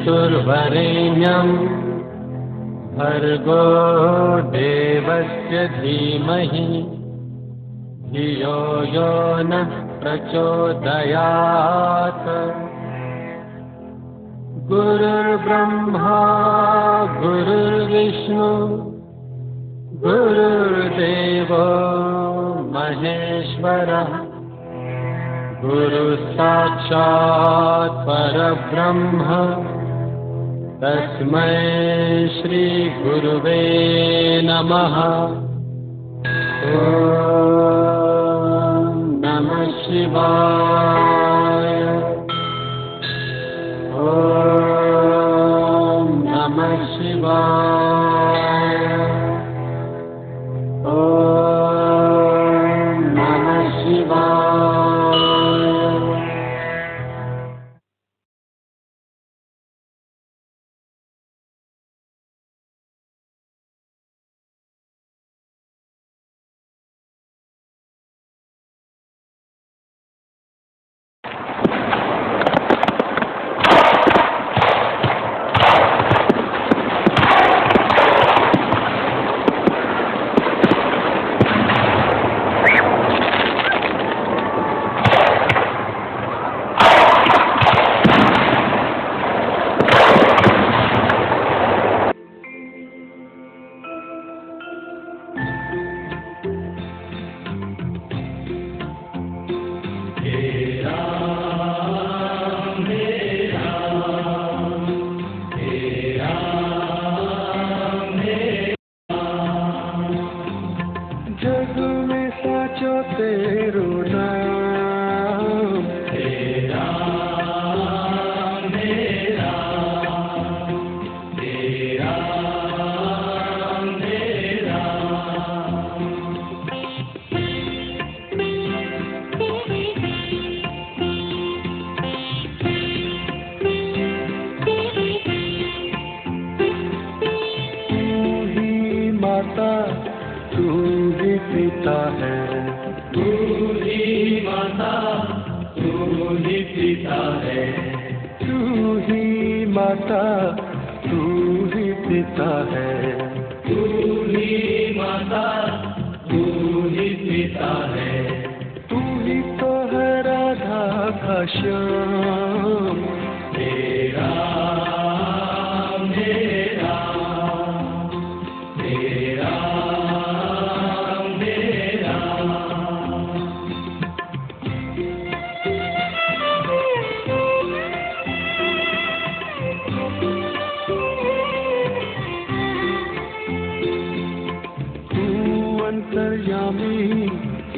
चतुर्वरेण्यं भर्गो देवस्य धीमहि धियो यो नः प्रचोदयात्। गुरुर्ब्रह्मा गुरुर्विष्णु गुरुर्देवो महेश्वरः गुरुसाक्षात् परब्रह्म तस्मै श्री गुरुवे नमः। ॐ नमः शिवाय। ॐ नमः शिवाय। ॐ नमः शिवाय।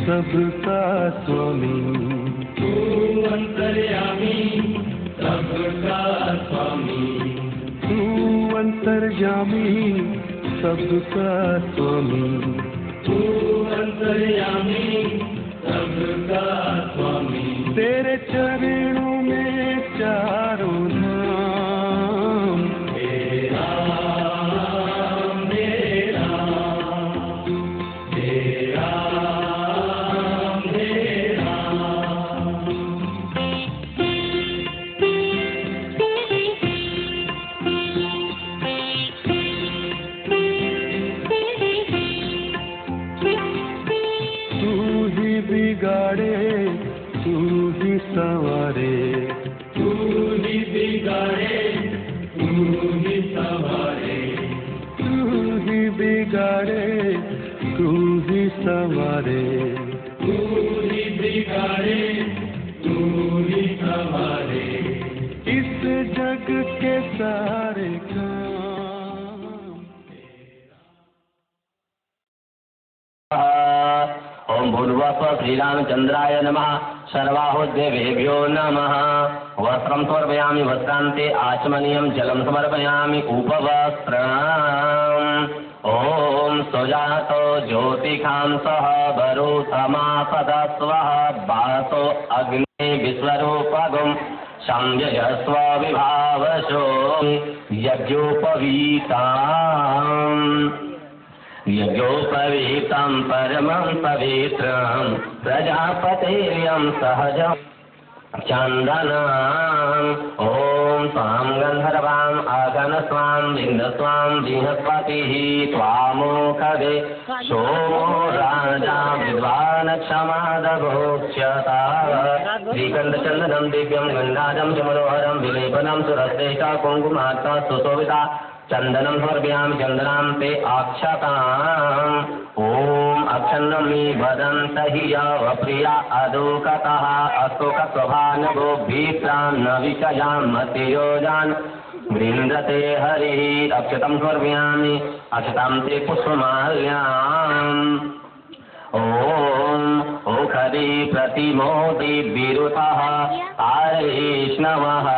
सबका स्वामी तू अंतर्यामी, सबका स्वामी तू अंतर्यामी, सबका स्वामी तू अंतर्यामी, सबका स्वामी। तेरे चरणों में चारों धाम, तेरा मेरा तेरा बिगाड़े तू ही सवारे, तू ही बिगाड़े तू ही सवारे, तू ही बिगाड़े तू ही सवारे, तू ही बिगाड़े तू ही सवारे इस जग के सारे काम। ओम भूर्भुवः श्रीरामचंद्राय नमः। सर्वाहुदेवेभ्यो नमः। वस्त्रं समर्पयामि वस्त्रान्ते आचमनीयं जलं समर्पयामि उपवस्त्रम्। ओम सुजातो ज्योतिखां सह वरुथमापदस्वः वासो अग्नि विश्वरूपगुं संयजस्व विभावशो यज्ञोपवीतं परमं पवित्रं प्रजापतिर्यं सहजं चन्दनम्। ओम ॐ स्वां गन्धर्वाम् अगनस्वां विन्दस्वां बृहस्पतिः त्वामोखदे सोमो राजा विद्वान् क्षमादभोक्ष्यता श्रीकण्ठचन्दनं दिव्यं गन्धाजं च मनोहरं विलेपनं सुरश्रेष्ठा कुङ्कुमात्मा सुशोभिता चन्दनं समर्पयामि चन्दनां ते अक्षताम् ॐ अक्षन्नमी वदन्त हि यवप्रिया अदोकतः अस्तोकस्वभानगोभीत्रां न विषयां मतियोजान् वृन्दते हरिः अक्षतं समर्पयामि अक्षतां ते पुष्पमाल्याम् ॐ ओखरी प्रतिमोति विरुतः आयैष्णवः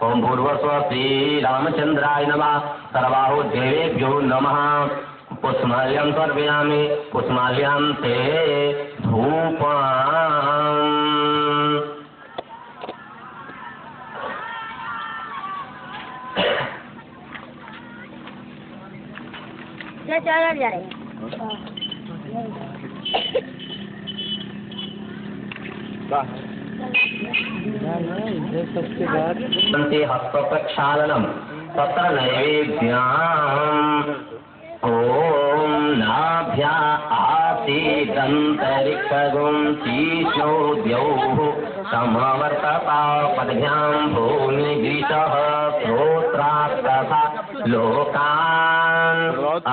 ॐ भूर्वस्वस्ति रामचन्द्राय नमः सर्वाहो देवेभ्यो नमः पुष्पमाल्यां समर्पयामि पुष्पमाल्यां ते धूपम् जा रहे हैं हस्तप्रक्षालनं तत्र नैवेद्यम् ॐ नाभ्या आसीदन्तरिक्षगुं तीष्णो द्यौः समवर्तता पद्भ्यां भूमिदृशः श्रोत्रात् तथा लोकान्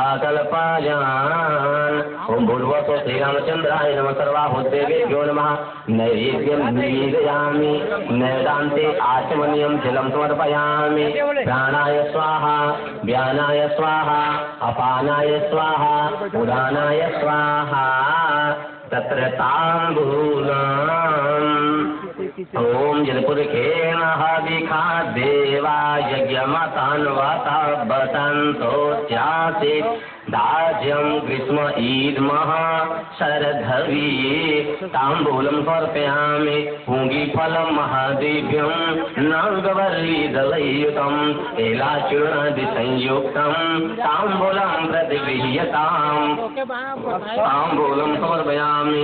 अकल्पयान् ॐ भूर्वसो श्रीरामचन्द्राय नमः सर्वाभूतेभ्यो नमः नैवेद्यं निवेदयामि नैदान्ते आचमनीयं जलं समर्पयामि प्राणाय स्वाहा व्यानाय स्वाहा अपानाय स्वाहा उदानाय स्वाहा तत्र ताम्बूलम् ॐ जलपुरखेन हविखा देवा यज्ञमतान्वता बसन्तोऽस्यासि दाज्यं ग्रीष्म ईद्मः शरद्धवी ताम्बूलं समर्पयामि पूगीफलं महादेव्यं नागवल्लीदलयुतं एलाचूर्णादिसंयुक्तं ताम्बूलं प्रतिगृह्यताम् ताम्बूलं समर्पयामि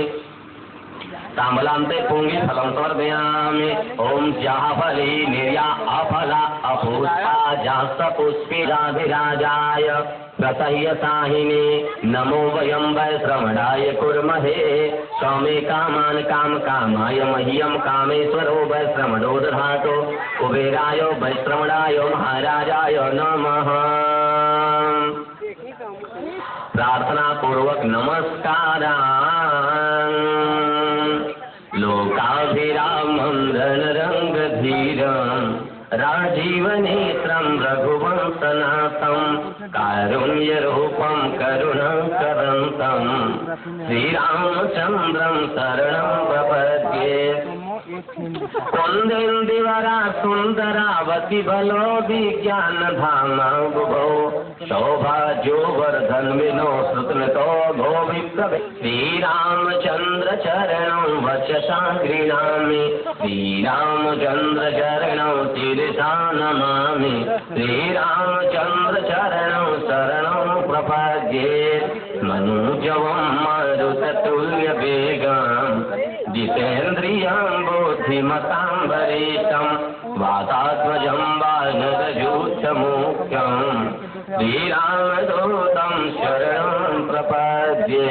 ताम्बूलान्ते पूगीफलं समर्पयामि ॐ ज्याफली निर्या अफला अपुष्पा जास्तपुष्पिराधिराजाय प्रसह्यसाहिने नमो वयं वैश्रवणाय कुर्महे सौमे कामान् कामकामाय मह्यं कामेश्वरो वैश्रवणो दधातु कुबेराय वैश्रवणाय महाराजाय नमः प्रार्थनापूर्वक नमस्कारान् लोकाभिरामं धनरङ्गधीरम् राजीवनेत्रं रघुवंशनाथं कारुण्यरूपं करुणाकरन्तं श्रीरामचन्द्रं शरणं प्रपद्ये कुन्देन्दुवरा सुन्दरावति बलो विज्ञानधामा बुभौ सौभाग्यो वर्धन्विनो श्रुतनतो भो विप्रभे श्रीरामचन्द्र चरणं वचसा गृह्णामि श्रीरामचन्द्र चरणं शिरसा नमामि श्रीरामचन्द्र चरणं शरणं प्रपद्ये मनोजवं मारुततुल्यवेगम् जितेन्द्रियं बुद्धिमतां वरिष्ठं वातात्मजं वानरयूथमुख्यं श्रीरामदूतं शरणं प्रपद्ये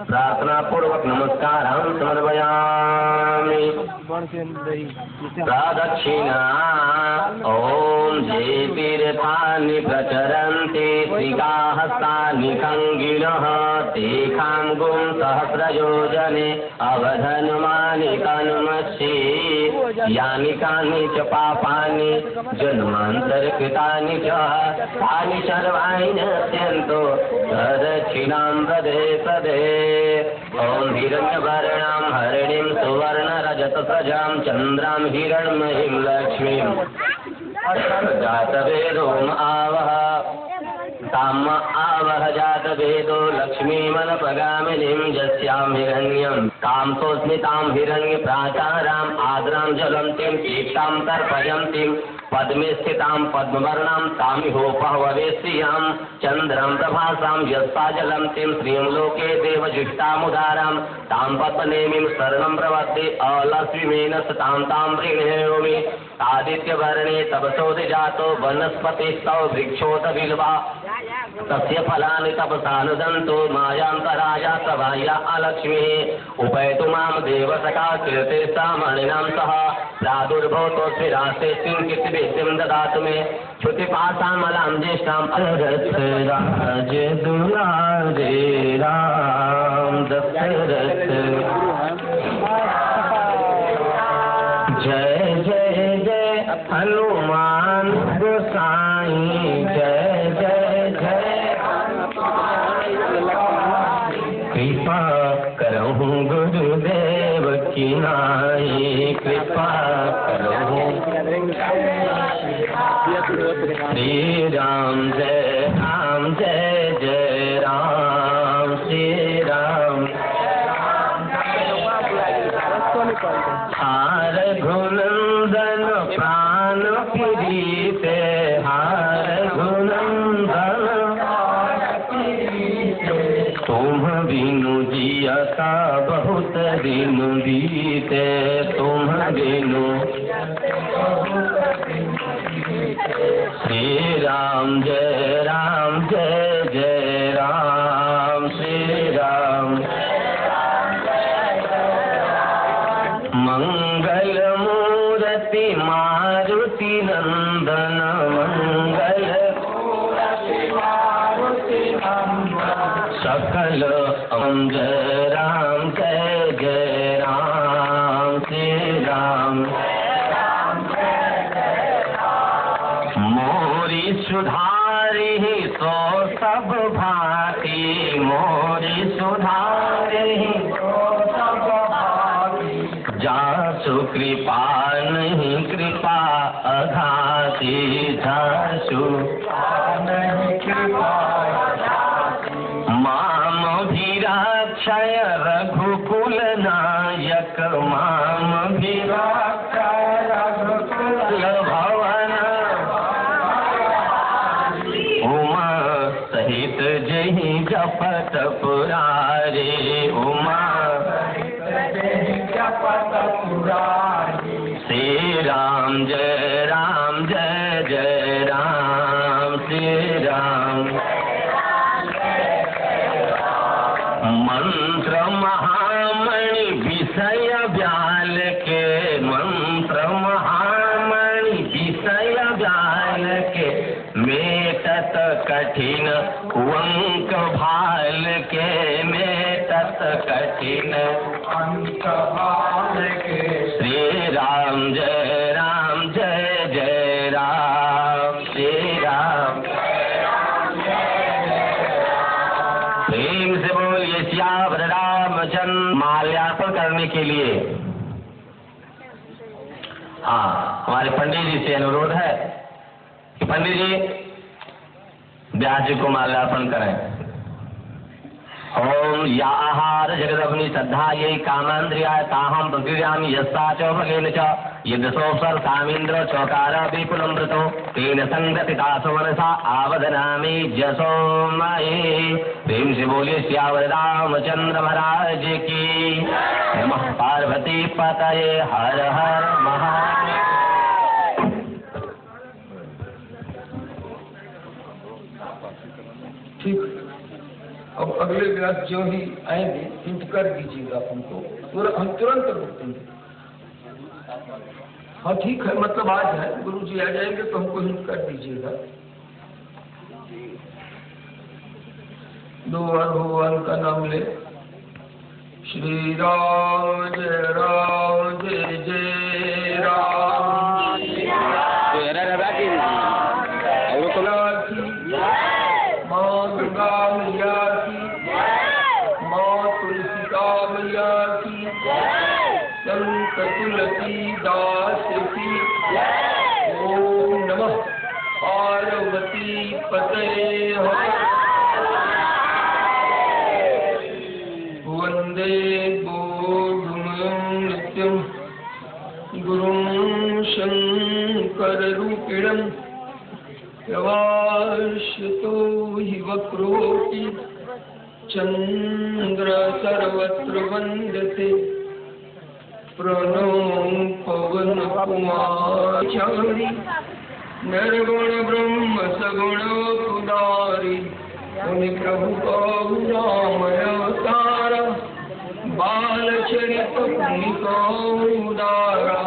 प्रार्थनापूर्वक नमस्कारं समर्पयामि प्रदक्षिणा ॐ जे तीर्थानि प्रचरन्ति श्रीकाहस्तानि खङ्गिनः तेषां गुं सहस्रयोजने अवधनुमानि कन्मषि यानि कानि च पापानि जन्मान्तरकृतानि च तानि सर्वाणि नश्यन्तो प्रदक्षिणां प्रदे प्रदे ॐ हिरण्यवर्णां हरिणीं सुवर्णरजतसजां चन्द्रां हिरण्मयीं लक्ष्मीं जातवेदोम् आवह ताम आवह जातवेदो लक्ष्मीमनपगामिनीं यस्यां हिरण्यं तां सोऽस्मितां हिरण्यप्राचाराम् आद्रां ज्वलन्तीं तीक्ष्णां तर्पयन्तीं पद्मे स्थितां पद्मवर्णां तामिहोपहववेश्रियां चन्द्रं प्रभासां यस्ताजलन्तीं श्रियं लोके देवजिष्टामुदारां तां पद्मनेमीं शरणं प्रवद्ये अलक्ष्मीमेन सतां तां प्रीणयामि आदित्य वर्णे तपसोदि जातो वनस्पतिस्तव वृक्षोत बिल्वा तस्य फलानि तपसानुदन्तो मायान्तराया सभाया अलक्ष्मीः उपैतु मां देवसखा कीर्ते सामणिनां सह प्रादुर्भवतोऽस्मि राष्ट्रे किंचिद् ददातु मे श्रुतिपाशामलां ज्येष्ठां राज दुलारे राम दशरथ जय जय जय हनुमान गोसाई जय जय जय कृपा करहूँ गुरुदेव की नाई कृपा करहूँ श्री राम जय जय राम श्री राम हार घुनंदन प्राण प्रीते हार घुनंदन तुम बिनु जियता बहुत दिन बीते तुम बिनु श्री राम जय जय राम श्री राम मंगल मूर्ति मारुति नंदन मंगल सकल जय राम श्री राम मोरी सुधारी सो सब भांति मोरी सुधारी जासु कृपा नहीं कृपा अघाती जासु माम भीराक्षय रघुकुल नायक माम भीराक्षय रघुकुल भवन उमा सहित जहि जपत पुरारे उमा श्री राम जय जय राम श्री राम मंत्र महामणि विषय व्याल के मंत्र महामणि विषय व्याल के मेटत कठिन अंक भाल के मेटत कठिन अंक भाल के श्री राम जय जय राम श्री राम प्रेम से बोलिए सियावर रामचंद्र। माल्यार्पण करने के लिए हाँ हमारे पंडित जी से अनुरोध है कि पंडित जी व्यास जी को माल्यार्पण करें। ओम या आहार जगदग्नि श्रद्धायै कामेन्द्रियाय ताहं प्रक्रियामि यस्ता च भगेन च यद्सोऽप्सर कामेन्द्र चौकार विपुलमृतो तेन संगतितासु मनसा आवदनामि जसो मये। प्रेम से बोलिए सियावर रामचंद्र महाराज की। नमः पार्वती पतये हर हर महादेव। ठीक अब अगले व्यास जो ही आएंगे हिंट कर दीजिएगा हमको, हम तुरंत रोक देंगे। हाँ ठीक है, मतलब आज है, गुरु जी आ जाएंगे तो हमको हिंट कर दीजिएगा। दो बार भगवान का नाम ले। श्री राम जय जय राम माँ दुर्गा मैया की, माँ तुलसिका मैया की, संत तुलसीदास की। ओम नमः पार्वती पतये वंदे बोधुमं नित्यं गुरुं शंकररूपिणं यवाश्यतो हि वक्रोऽपि चन्द्र सर्वत्र वन्दते। प्रणो पवन कुमारी निर्गुण ब्रह्म सगुण पुनारी उनि प्रभु कहु राम अवतार बाल चरित पुनि कहु उदारा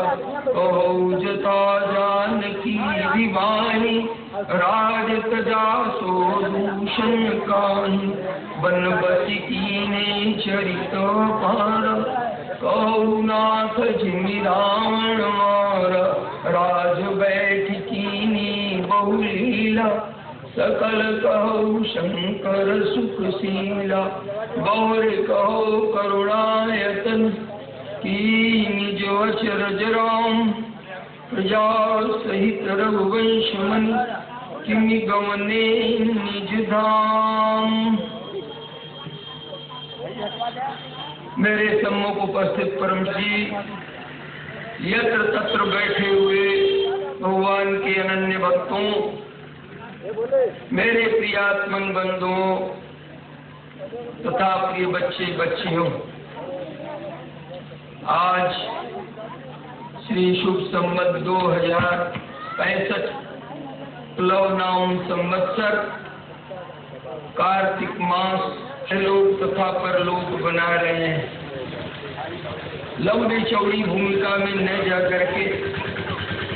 कहु जता जानकी विवानी राजत जासो दूषण काहि बनबसी कीने चरित पार कहु नाथ जिमि रावण मार राज बैठ कीनी बहुलीला सकल कहु शंकर सुखशीला गौर कहु करुणायतन कीनी जो अचरज राम प्रजा सहित रघुवंश मनि किमि गमने निज धाम। मेरे सम्मुख उपस्थित परम जी यत्र तत्र बैठे हुए भगवान के अनन्य भक्तों, मेरे प्रियात्मन बंधुओं तथा प्रिय बच्चे बच्चियों, आज श्री शुभ संवत 2065 प्लव नाम संवत्सर कार्तिक मास लोक तथा परलोक बना रहे हैं। लंबी चौड़ी भूमिका में न जा करके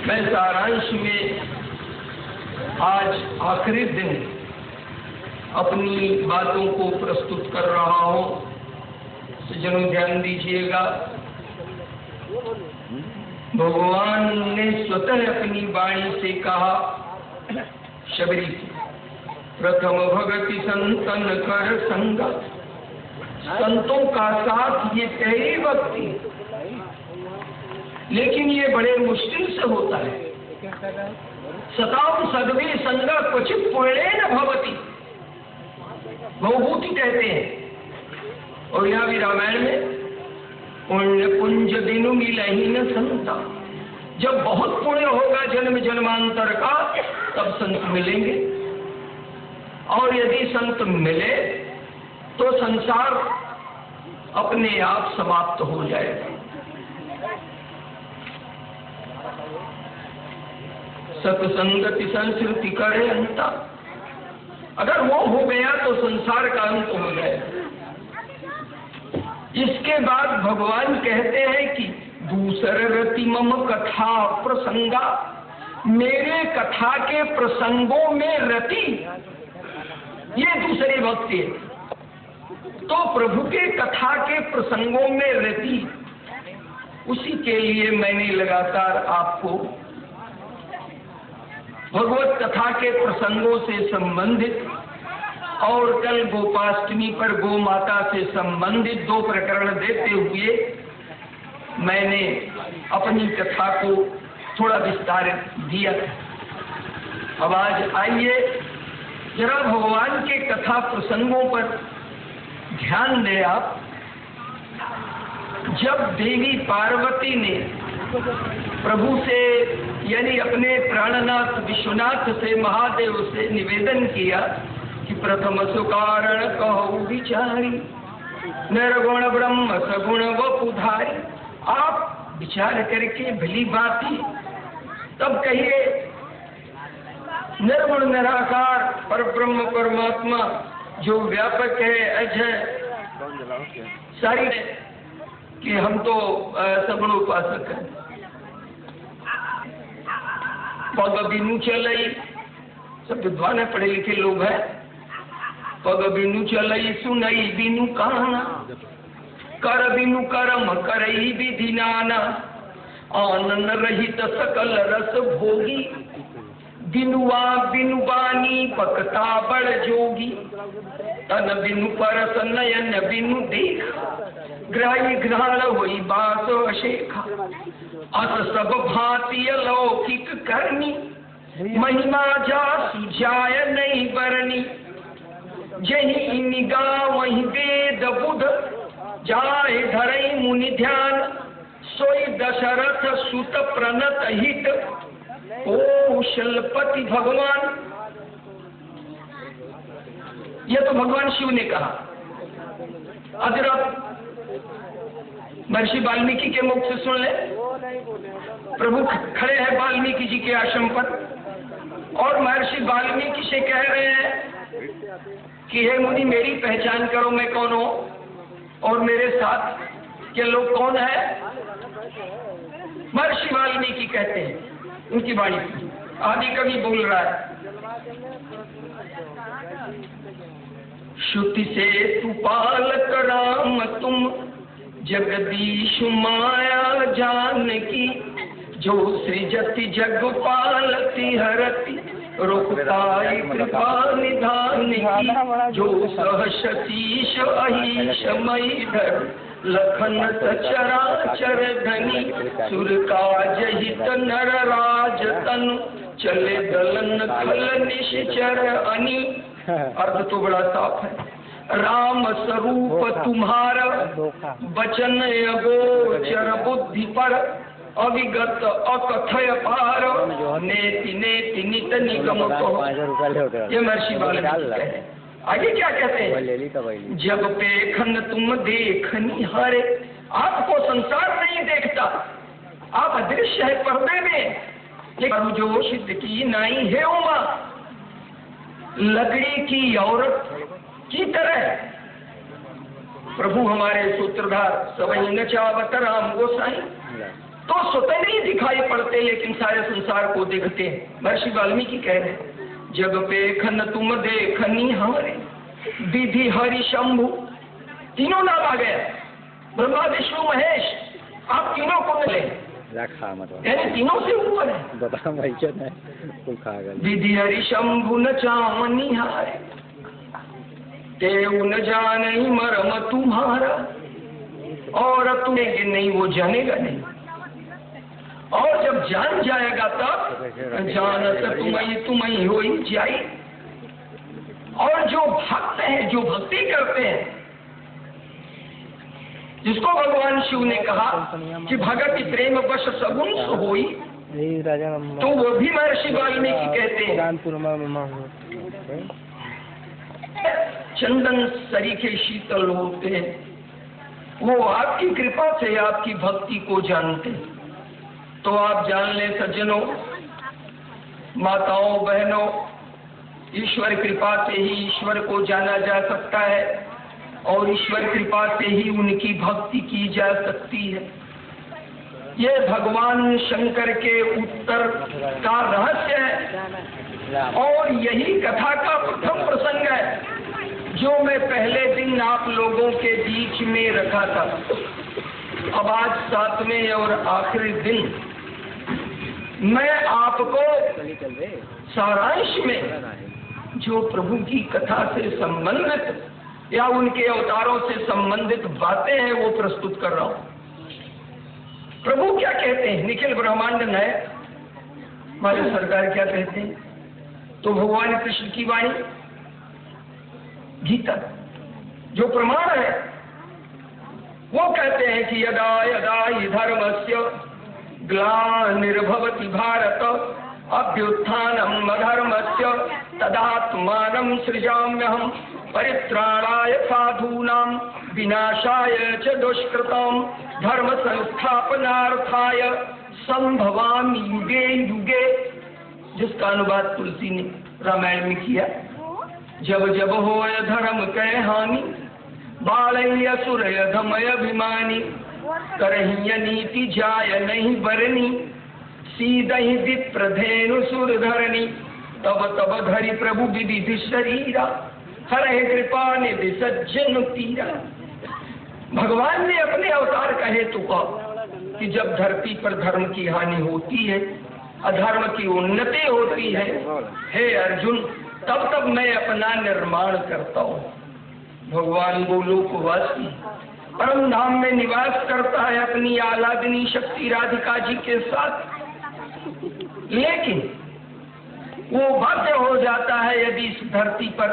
मैं सारांश में आज आखिरी दिन अपनी बातों को प्रस्तुत कर रहा हूं। सज्जनों ध्यान दीजिएगा, भगवान ने स्वतः अपनी वाणी से कहा शबरी से, प्रथम भगति संतन कर संग, संतों का साथ ये पहली भक्ति, लेकिन ये बड़े मुश्किल से होता है। सताम सदवे संग क्वचित पुण्येन भवति, बहुभूति कहते हैं। और यहाँ भी रामायण में पुण्य पुंज दिनु मिलहि न संता, जब बहुत पुण्य होगा जन्म जन्मांतर का तब संत मिलेंगे, और यदि संत मिले तो संसार अपने आप समाप्त हो जाएगा। सत्संगति संस्कृति करे अंत, अगर वो हो गया तो संसार का अंत हो जाएगा। इसके बाद भगवान कहते हैं कि दूसर रति मम कथा प्रसंगा, मेरे कथा के प्रसंगों में रति, ये दूसरी भक्ति है। तो प्रभु के कथा के प्रसंगों में रति, उसी के लिए मैंने लगातार आपको भगवत कथा के प्रसंगों से संबंधित और कल गोपाष्टमी पर गो माता से संबंधित 2 प्रकरण देते हुए मैंने अपनी कथा को थोड़ा विस्तार दिया था। अब आज आइए जरा भगवान के कथा प्रसंगों पर ध्यान दें आप। जब देवी पार्वती ने प्रभु से यानी अपने प्राणनाथ विश्वनाथ से महादेव से निवेदन किया कि प्रथम सुकारण कहु विचारी, निर्गुण ब्रह्म सगुण वपुधारी, आप विचार करके भली बाती तब कहिए निर्गुण निराकार पर ब्रह्म परमात्मा जो व्यापक है, अजय सारी, कि हम तो सगुण उपासक हैं। पग बिनु चलई, सब विद्वान है, पढ़े लिखे लोग हैं। पग बिनु चलई सुनई बिनु कहना, कर बिनु कर्म करई विधि नाना, आनंद रहित सकल रस भोगी, बिनुआ बिनु बानी बकता बड़ जोगी, तन बिनु परस नयन बिनु देख, ग्राही घ्राण होई बास अशेखा, अस सब भांति अलौकिक करनी, महिमा जा सुजाय नहीं बरनी, जही निगाह वही वेद बुध, जाय धरई मुनि ध्यान, सोई दशरथ सुत प्रणत हित, कौशलपति भगवान। यह तो भगवान शिव ने कहा। अजरब महर्षि वाल्मीकि के मुख से सुन ले। प्रभु खड़े हैं वाल्मीकि जी के आश्रम पर और महर्षि वाल्मीकि से कह रहे हैं कि हे मुनि मेरी पहचान करो, मैं कौन हूं और मेरे साथ के लोग कौन है। महर्षि वाल्मीकि कहते हैं, उनकी वाणी आदि कवि बोल रहा है, श्रुति से तू पालक राम तुम जगदीश माया जान की, जो सृजति जग पालती हरति रुकताई कृपा निधान की, जो सहस शीश अहिष मईधर लखन सचराचर धनी, सुर काज हित नर राज तनु, चले दलन खल निश्चर अनी। अर्थ तो बड़ा साफ है। राम स्वरूप तुम्हारा वचन अगोचर बुद्धि पर, अविगत अकथय पार, नेति नेति नित निगम कहो। ये महर्षि वाल्मीकि है। आगे क्या कहते हैं, जब पेखन तुम देखनी हारे, आपको संसार नहीं देखता, आप अदृश्य है पर्दे में, जो सिद्ध की नाई है उमा, लकड़ी की औरत की तरह प्रभु हमारे सूत्रधार सवही न चावत राम गोसाई, तो स्वतः नहीं दिखाई पड़ते लेकिन सारे संसार को देखते हैं। महर्षि वाल्मीकि कह रहे हैं, जग पेखन तुम देखनी हमारे, विधि हरि शंभु, तीनों नाम आ गए, ब्रह्मा विष्णु महेश, आप तीनों को मिले, यानी तीनों से ऊपर है। विधि हरि शंभु न चावनी हारे, देव न जाने मरम तुम्हारा, और तुम्हें नहीं वो जानेगा नहीं, और जब जान जाएगा तब जानत तुम्हें हो ही जाई। और जो भक्त हैं, जो भक्ति करते हैं, जिसको भगवान शिव ने कहा कि भगति प्रेम वश सगुन होई, तो वो भी महर्षि वाल्मीकि कहते हैं, चंदन सरीखे शीतल होते हैं, वो आपकी कृपा से आपकी भक्ति को जानते। तो आप जान ले सज्जनों, माताओं बहनों, ईश्वर कृपा से ही ईश्वर को जाना जा सकता है और ईश्वर कृपा से ही उनकी भक्ति की जा सकती है। ये भगवान शंकर के उत्तर का रहस्य है और यही कथा का प्रथम प्रसंग है जो मैं पहले दिन आप लोगों के बीच में रखा था। अब आज 7वें और आखिरी दिन मैं आपको सारांश में जो प्रभु की कथा से संबंधित या उनके अवतारों से संबंधित बातें हैं वो प्रस्तुत कर रहा हूं। प्रभु क्या कहते हैं, निखिल ब्रह्मांड है, हमारे सरकार क्या कहते हैं, तो भगवान कृष्ण की वाणी गीता जो प्रमाण है वो कहते हैं कि यदा यदा हि धर्मस्य ग्लानिर्भवति भारत अभ्युत्थानम् अधर्मस्य तदात्मानं सृजाम्यहम् परित्राणाय साधूनां विनाशाय च दुष्कृतां धर्म संस्थापनार्थाय संभवामि युगे युगे, जिसका अनुवाद तुलसी ने रामायण में किया। जब जब होय धर्म कै हानि, बालय असुरय धमय अभिमानी, करहिय नीति जाय नहीं बरनी, सीदहि विप्रधेनु सुर धरणी, तब तब धरि प्रभु विधि शरीरा, हरे कृपा निधि सज्जन पीरा। भगवान ने अपने अवतार का हेतु कहा कि जब धरती पर धर्म की हानि होती है, अधर्म की उन्नति होती है, हे अर्जुन, तब तब मैं अपना निर्माण करता हूँ। भगवान गोलोकवासी परम धाम में निवास करता है अपनी आह्लादिनी शक्ति राधिका जी के साथ, लेकिन वो बाध्य हो जाता है यदि इस धरती पर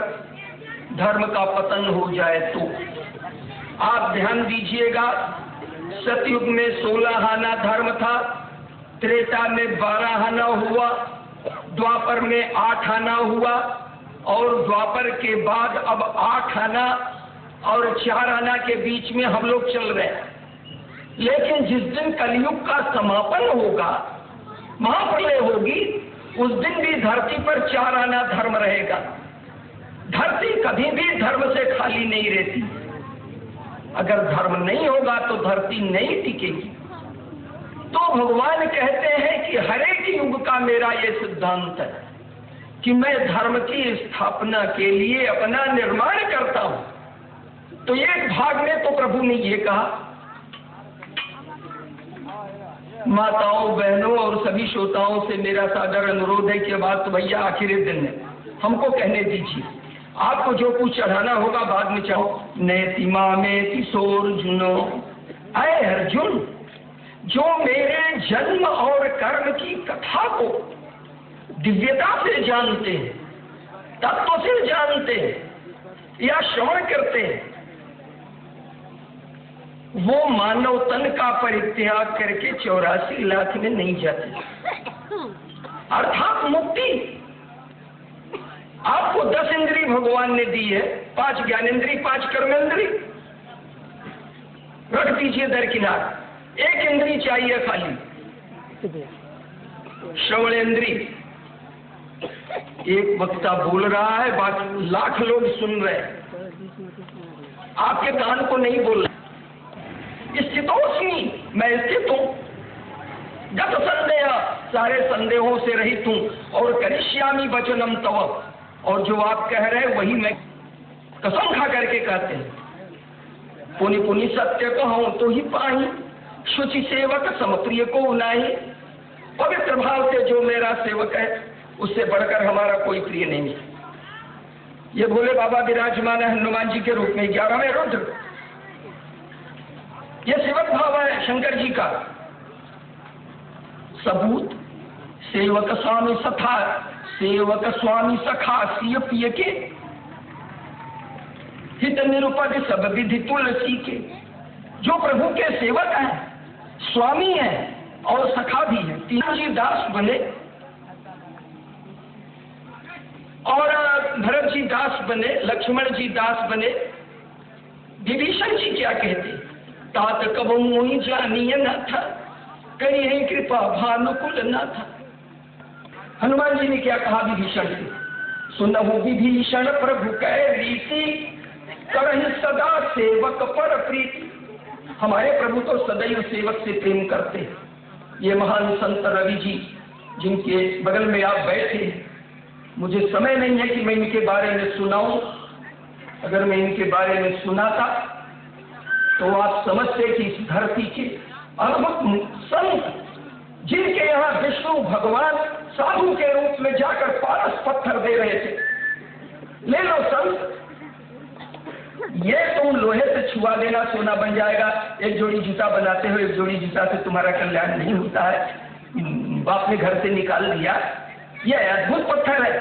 धर्म का पतन हो जाए तो। आप ध्यान दीजिएगा, सतयुग में 16 आना धर्म था, त्रेता में 12 आना हुआ, द्वापर में 8 आना हुआ और द्वापर के बाद अब 8 आना और 4 आना के बीच में हम लोग चल रहे हैं। लेकिन जिस दिन कलयुग का समापन होगा, महाप्रलय होगी, उस दिन भी धरती पर 4 आना धर्म रहेगा। धरती कभी भी धर्म से खाली नहीं रहती। अगर धर्म नहीं होगा तो धरती नहीं टिकेगी। तो भगवान कहते हैं कि हर एक युग का मेरा ये सिद्धांत है कि मैं धर्म की स्थापना के लिए अपना निर्माण करता हूं। तो एक भाग में तो प्रभु ने ये कहा, माताओं, बहनों और सभी श्रोताओं से मेरा सादर अनुरोध है कि बात तो भैया आखिरी दिन है, हमको कहने दीजिए। आपको जो कुछ चढ़ाना होगा बाद में चाहो। नैतिमा में किशोर जुनो, अय अर्जुन, जो मेरे जन्म और कर्म की कथा को दिव्यता से जानते हैं, तत्व से जानते हैं या श्रवण करते हैं, वो मानव तन का परित्याग करके 84 लाख में नहीं जाते। अर्थात मुक्ति। आपको 10 इंद्री भगवान ने दी है, 5 ज्ञानेंद्री, 5 कर्मेंद्री, रख दीजिए दरकिनार। 1 इंद्री चाहिए खाली, श्रवणेंद्री। एक वक्ता बोल रहा है, बाकी लाख लोग सुन रहे हैं, आपके कान को नहीं बोल रहा। स्थितोस्मि, मैं स्थित हूं। गत संदेह, सारे संदेहों से रहित हूं। और करिष्यामि वचनम तव, और जो आप कह रहे हैं वही मैं कसम खा करके कहते हैं। पुनि पुनि सत्य कहूं तो ही पाही, शुचि सेवक समप्रिय को उनाही। पवित्र भाव से जो मेरा सेवक है, उससे बढ़कर हमारा कोई प्रिय नहीं है। ये भोले बाबा विराजमान है हनुमान जी के रूप में 11वें रुद्र। ये सेवक भाव है शंकर जी का। सबूत सेवक स्वामी सखा, सेवक स्वामी सखा सिय पिय के, हित निरुपद सब विधि तुलसी के। जो प्रभु के सेवक हैं, स्वामी हैं और सखा भी हैं। तीनों जी दास बने और भरत जी दास बने, लक्ष्मण जी दास बने। विभीषण जी क्या कहते, तात कबहु मोहि जानिय न था, करी है कृपा भानुकुल न था। हनुमान जी ने क्या कहा विभीषण से, सुनहु विभीषण प्रभु कै रीति, करहि सदा सेवक पर प्रीति। हमारे प्रभु तो सदैव सेवक से प्रेम करते हैं। ये महान संत रवि जी, जिनके बगल में आप बैठे, मुझे समय नहीं है कि मैं इनके बारे में सुनाऊं। अगर मैं इनके बारे में सुनाता तो आप समझते कि इस धरती के अद्भुत संत, जिनके यहाँ विष्णु भगवान साधु के रूप में जाकर पारस पत्थर दे रहे थे, ले लो संत, ये तुम लोहे से छुआ देना सोना बन जाएगा। एक जोड़ी जूता बनाते हो, एक जोड़ी जूता से तुम्हारा कल्याण नहीं होता है, बाप ने घर से निकाल दिया। ये अद्भुत पत्थर है।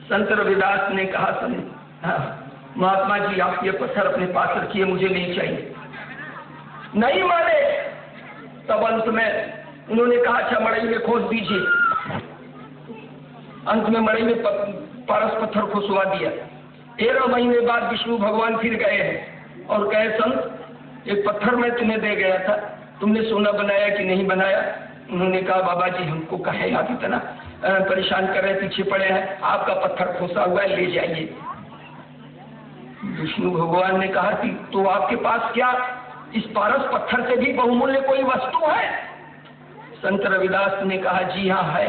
संत रविदास ने कहा, महात्मा जी आप ये पत्थर अपने पास रखिए, मुझे नहीं चाहिए। नहीं माने। तब अंत में उन्होंने कहा, अच्छा मड़ई में खोद दीजिए। अंत में मड़ई में पारस पत्थर खुशवा दिया। 13 महीने बाद विष्णु भगवान फिर गए हैं और कहे, संत एक पत्थर मैं तुम्हें दे गया था, तुमने सोना बनाया कि नहीं बनाया? उन्होंने कहा, बाबा जी हमको कहे आप इतना परेशान कर रहे, पीछे पड़े हैं, आपका पत्थर खोसा हुआ है, ले जाइए। विष्णु भगवान ने कहा कि तो आपके पास क्या इस पारस पत्थर से भी बहुमूल्य कोई वस्तु है? संत रविदास ने कहा, जी हाँ है,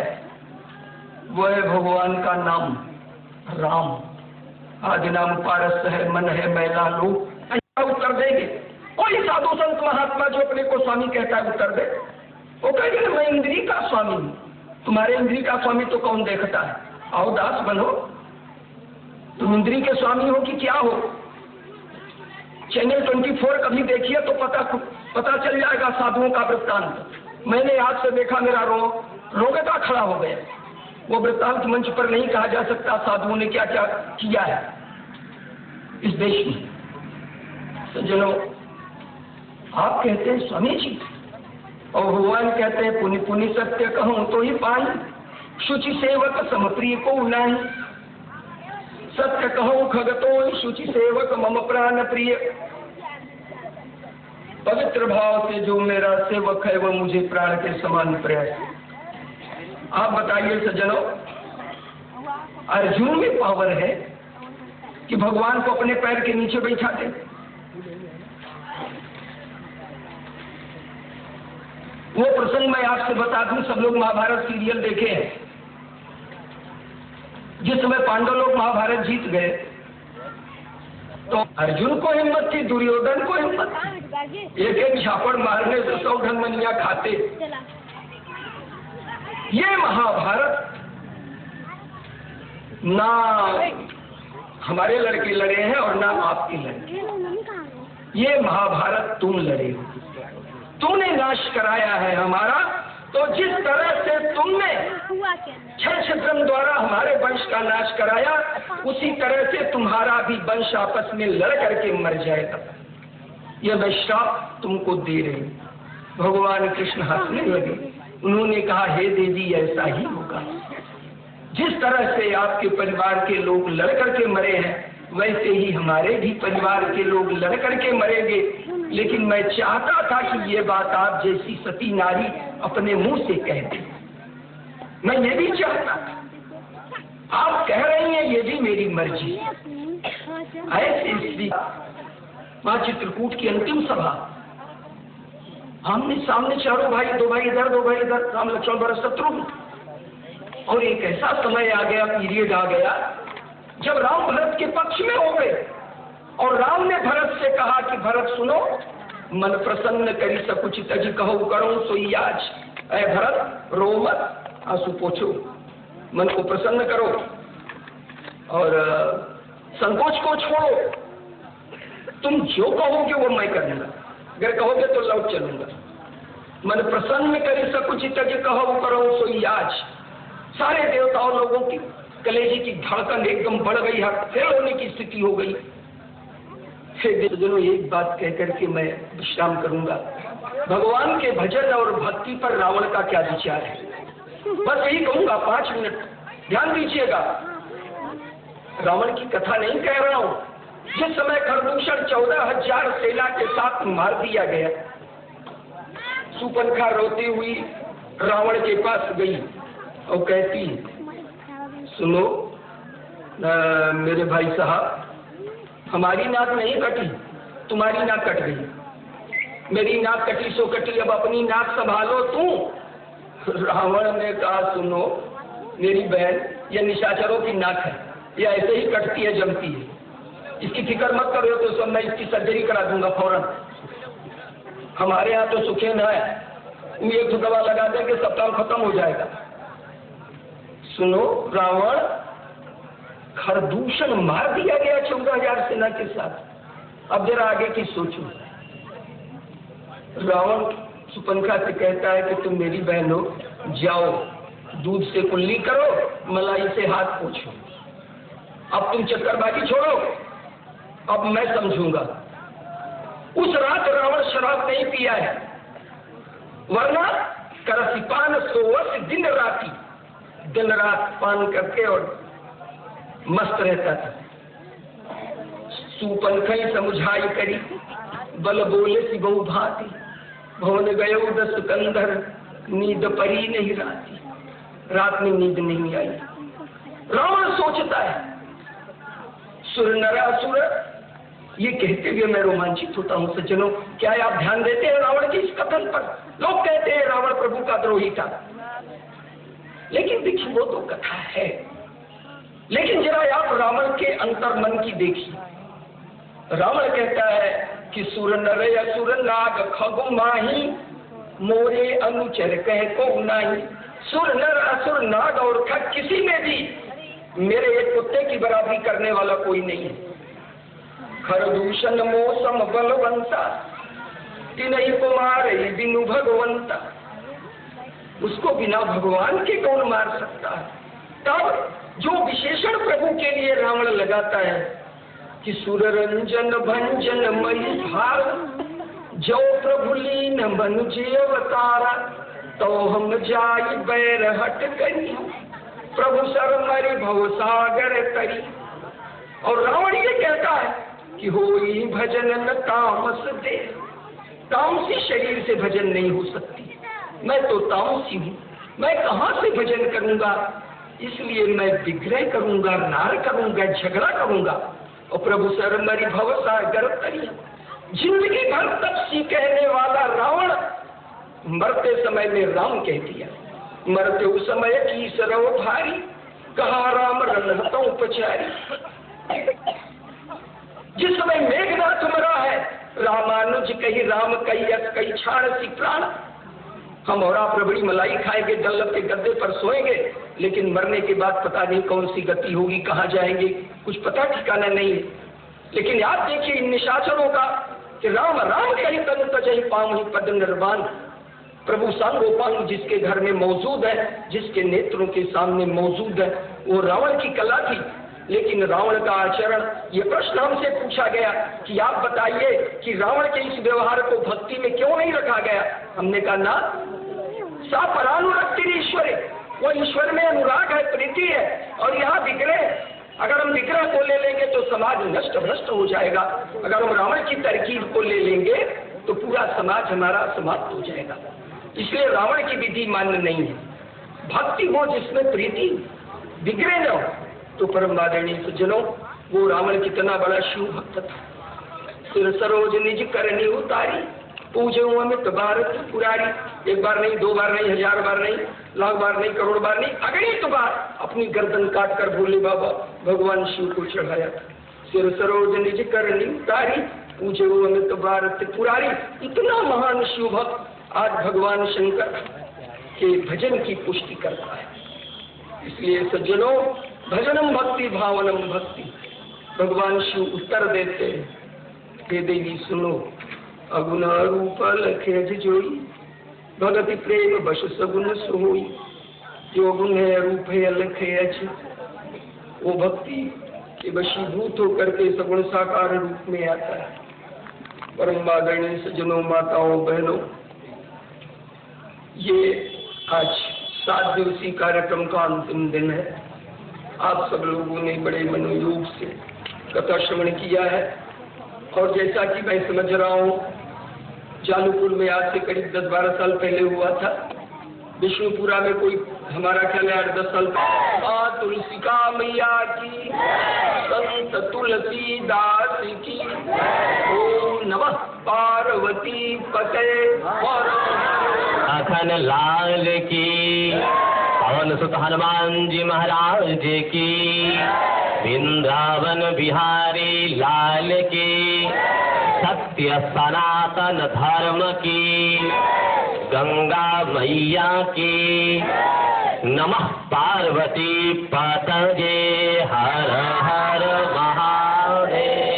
वो है भगवान का नाम राम। आदि नाम पारस है, मन है मैला लो। ऐसा उत्तर देंगे कोई साधु संत महात्मा जो अपने को स्वामी कहता है, उत्तर दे। वो कहेंगे मैं इंद्री का स्वामी हूं। तुम्हारे इंद्री का स्वामी तो कौन देखता है? आओ दास बनो, तुम इंद्री के स्वामी हो कि क्या हो? चैनल 24 कभी देखिए तो पता चल जाएगा साधुओं का वृत्तांत। मैंने आज से देखा, मेरा रोगता खड़ा हो गया। वो वृत्तांत मंच पर नहीं कहा जा सकता साधुओं ने क्या क्या किया है इस देश में। सज्जनों, आप कहते हैं स्वामी जी, और भगवान कहते हैं पुनि पुनि सत्य कहूं तो ही पाई, शुचि सेवक समप्रिय को नहीं। सत्य कहूं खगतो शुचि सेवक मम प्राण प्रिय। पवित्र भाव से जो मेरा सेवक है वह मुझे प्राण के समान प्रिय। आप बताइए सज्जनों, अर्जुन में पावर है कि भगवान को अपने पैर के नीचे बैठा दे। वो प्रसंग मैं आपसे बता दूं, सब लोग महाभारत सीरियल देखे हैं। जिस समय पांडव लोग महाभारत जीत गए तो अर्जुन को हिम्मत थी, दुर्योधन को हिम्मत थी, एक एक झापड़ मारने से 100 ढंगमनिया खाते। ये महाभारत ना हमारे लड़के लड़े हैं और ना आपके लड़के। ये महाभारत तुम लड़े हो, तुमने नाश कराया है हमारा। तो जिस तरह से तुमने छत्रम द्वारा हमारे वंश का नाश कराया, उसी तरह से तुम्हारा भी वंश आपस में लड़ करके मर जाएगा। यह मैं श्राप तुमको दे रही हूं। भगवान कृष्ण हंसने लगे। उन्होंने कहा, हे देवी, ऐसा ही होगा। जिस तरह से आपके परिवार के लोग लड़ करके मरे हैं, वैसे ही हमारे भी परिवार के लोग लड़ करके मरेंगे। लेकिन मैं चाहता था कि ये बात आप जैसी सती नारी अपने मुंह से कह दे। मैं ये भी चाहता था। आप कह रही हैं, ये भी मेरी मर्जी। ऐसे इसलिए मां चित्रकूट की अंतिम सभा, आमने सामने चारों भाई, 2 भाई इधर 2 भाई इधर, राम लक्ष्मण भरत शत्रुघ्न। और एक ऐसा समय आ गया, पीरियड आ गया, जब राम भरत के पक्ष में हो गए। और राम ने भरत से कहा कि भरत सुनो, मन प्रसन्न करी सकुचित जी कहो करो सोई आज। ऐ भरत, रो मत, आंसू पोछो, मन को प्रसन्न करो और संकोच को छोड़ो। तुम जो कहोगे वो मैं करूंगा, अगर कहोगे तो लौट चलूंगा। मन प्रसन्न करी सकुचित जी कहो करो सोई आज। सारे देवताओं लोगों की कलेजी की धड़कन एकदम बढ़ गई, फेल होने की स्थिति हो गई। फिर दोनों एक बात कह करके मैं विश्राम करूंगा। भगवान के भजन और भक्ति पर रावण का क्या विचार है, बस यही कहूंगा। 5 मिनट ध्यान दीजिएगा। रावण की कथा नहीं कह रहा हूं। जिस समय खरदूषण 14,000 सेना के साथ मार दिया गया, सुपनखा रोती हुई रावण के पास गई और कहती, सुनो मेरे भाई साहब, हमारी नाक नहीं कटी, तुम्हारी नाक कट गई। मेरी नाक कटी सो कटी, अब अपनी नाक संभालो तू। रावण ने कहा, सुनो मेरी बहन, यह निशाचरों की नाक है, यह ऐसे ही कटती है, जमती है, इसकी फिक्र मत करो। तो सब मैं इसकी सर्जरी करा दूंगा फौरन। हमारे यहाँ तो सुखे न है, एक दवा लगा देंगे, सब काम खत्म हो जाएगा। सुनो रावण, खरदूषण मार दिया गया 14,000 सेना के साथ। अब जरा आगे की सोचो। रावण सुपनखा से कहता है कि तुम मेरी बहन हो, जाओ दूध से कुल्ली करो, मलाई से हाथ पोंछो। अब तुम चक्करबाजी छोड़ो, अब मैं समझूंगा। उस रात रावण शराब नहीं पिया है, वरना करसिपान सोवस दिन राती, दिन रात पान करके और मस्त रहता था। सुपनखई समझाई करी, बल बोले सी बहु भांति, भवन गयो 10 कंधर, नींद परी नहीं राती। रात में नींद नहीं आई। रावण सोचता है, सुर नरासुर, ये कहते हुए मैं रोमांचित होता हूँ। सज्जनों, क्या आप ध्यान देते हैं रावण के इस कथन पर? लोग कहते हैं रावण प्रभु का द्रोही था, लेकिन देखिए वो तो कथा है। लेकिन जरा आप रावण के अंतर मन की देखिए। रावण कहता है कि सुर नर असुर नाग खगु माही, मोरे अनुचर कह को नाही। सुर नर असुर नाग और खग किसी में भी मेरे एक कुत्ते की बराबरी करने वाला कोई नहीं है। खरदूषण मौसम बलवंता, तिनहि कुमार बिनु भगवंता। उसको बिना भगवान के कौन मार सकता है? तब जो विशेषण प्रभु के लिए रावण लगाता है कि सुर रंजन भंजन मई भार, जो प्रभु लीन मनुजे अवतारा, तो हम जाई बैर हट करी, प्रभु सर मरि भव सागर तरी। और रावण ये कहता है कि होई भजन न तामस दे, तामसी शरीर से भजन नहीं हो सकती। मैं तो तामसी हूँ, मैं कहाँ से भजन करूंगा? इसलिए मैं विग्रह करूंगा, नार करूंगा, झगड़ा करूंगा। और प्रभु सर मरी भव सागर तरिया, जिंदगी भर तपसी कहने वाला रावण मरते समय में राम कह दिया। मरते उस समय की सरव भारी, कहा राम रनहतों उपचारी। जिस समय मेघनाथ मरा है, रामानुज कही राम कई छाड़ सी प्राण। हम और आप रबड़ी मलाई खाएंगे, दल्लभ के गद्दे पर सोएंगे, लेकिन मरने के बाद पता नहीं कौन सी गति होगी, कहाँ जाएंगे, कुछ पता ठिकाना नहीं है। लेकिन आप देखिए इन निशाचरों का कि राम राम कही तन तजहि पामहि पद निर्वाण। प्रभु सांगोपांग जिसके घर में मौजूद है, जिसके नेत्रों के सामने मौजूद है, वो रावण की कला थी। लेकिन रावण का आचरण, ये प्रश्न हमसे पूछा गया कि आप बताइए कि रावण के इस व्यवहार को भक्ति में क्यों नहीं रखा गया? हमने कहा ना, सा परानुरक्ति ईश्वर, वो ईश्वर में अनुराग है, प्रीति है। और यहाँ विग्रह, अगर हम विग्रह को ले लेंगे तो समाज नष्ट भ्रष्ट हो जाएगा। अगर हम रावण की तरकीब को ले लेंगे तो पूरा समाज हमारा समाप्त हो जाएगा। इसलिए रावण की विधि मान्य नहीं है। भक्ति हो जिसमें प्रीति, विग्रह न हो। तो परम आदरणीय सज्जनों, वो रावण कितना बड़ा शिव भक्त था। सिर सरोज निज करनी उतारी, पूजे अमित भारत पुरारी। एक बार नहीं, दो बार नहीं, 1000 बार नहीं, लाख बार नहीं, करोड़ बार नहीं, अगणित बार अपनी गर्दन काट कर भोले बाबा भगवान शिव को चढ़ाया। सिर सरोज निज करनी उतारी, पूजे अमित भारत पुरारी। इतना महान शिव भक्त आज भगवान शंकर के भजन की पुष्टि करता है। इसलिए सज्जनों, भजनम भक्ति भावनम भक्ति। भगवान शिव उत्तर देते हैं, हे देवी सुनो, अगुण रूप लखे जोई, भगति प्रेम बश सगुन सोई। जो गुण है रूप है लखे अच्छे, वो भक्ति के वशीभूत होकर के सगुण साकार रूप में आता है। परम आदरणीय सज्जनों, माताओं, बहनों, ये आज 7 दिवसीय कार्यक्रम का अंतिम दिन है। आप सब लोगों ने बड़े मनोयोग से कथा श्रवण किया है। और जैसा कि मैं समझ रहा हूँ, जालूपुर में आज से करीब 10-12 साल पहले हुआ था। विष्णुपुरा में कोई हमारा ख्याल है 8-10 साल पहले। तुलसिका मैया की, संत तुलसीदास की, ओम नमः पार्वती पते अखन लाल की, पवन सुत हनुमान जी महाराज की, वृंदावन बिहारी लाल की, सत्य सनातन धर्म की, गंगा मैया की, नमः पार्वती पतये, हर हर महादेव।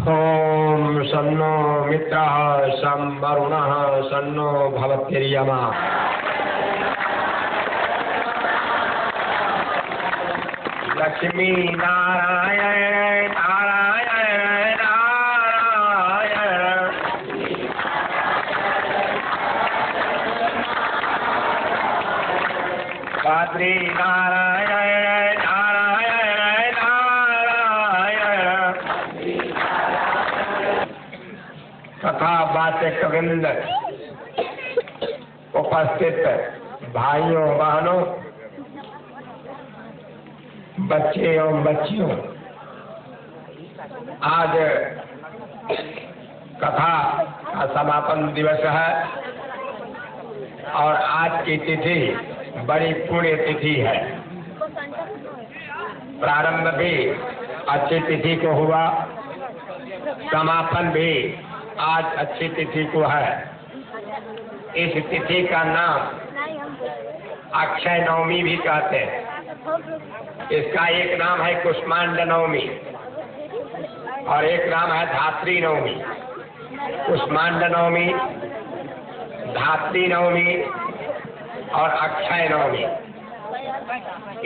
ओम सन्नो मित्रः सं वरुणः सन्नो भवत्यर्यमा। लक्ष्मी नारायण नारायण नारायण, बद्री नारायण नारायण नारायण। तथा वाचक वृंद, उपस्थित भाइयों बहनों, बच्चे एवं बच्चियों, आज कथा का समापन दिवस है और आज की तिथि बड़ी पुण्य तिथि है। प्रारंभ भी अच्छी तिथि को हुआ, समापन भी आज अच्छी तिथि को है। इस तिथि का नाम अक्षय नवमी भी कहते हैं। इसका एक नाम है कुष्मांड नवमी और एक नाम है धात्री नवमी। कुष्मांड नवमी, धात्री नवमी और अक्षय नवमी।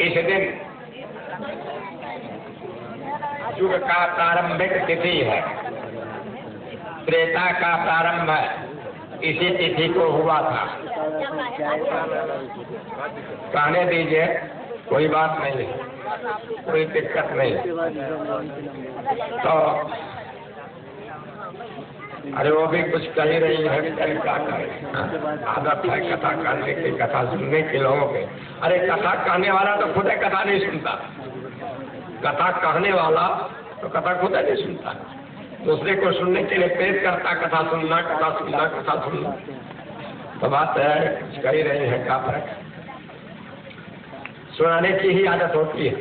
इस दिन युग का प्रारंभिक तिथि है, त्रेता का प्रारंभ इसी तिथि को हुआ था। कहने दीजिए, कोई बात नहीं, कोई दिक्कत नहीं। तो अरे वो भी कुछ कह ही रही है, क्या करें, आदत है कथा करने की, कथा सुनने के लोगों के। अरे कथा कहने वाला तो खुद कथा नहीं सुनता, कथा कहने वाला तो कथा खुद नहीं सुनता, दूसरे को सुनने के लिए प्रेरित करता, कथा सुनना, कथा सुनना, कथा सुनना। तो बात है, कुछ कह ही रही है, क्या फर्क। सुनाने की ही आदत होती है,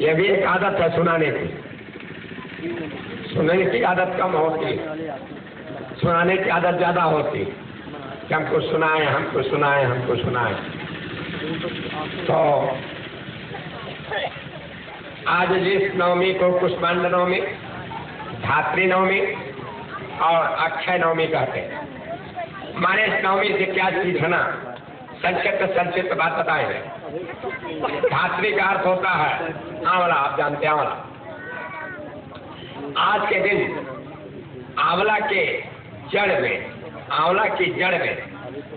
यह भी एक आदत है सुनाने की। सुनने की आदत कम होती है, सुनाने की आदत ज्यादा होती है कि हमको सुनाए, हमको सुनाए, हमको सुनाए। तो आज जिस नवमी को कुष्मांड नवमी, धात्री नवमी और अक्षय नवमी कहते हैं, माने इस नवमी से क्या चीज है ना, संक्षिप्त बात बताएंगे। धात्री का अर्थ होता है आंवला, आप जानते हैं आंवला। आज के दिन आंवला के जड़ में, आंवला की जड़ में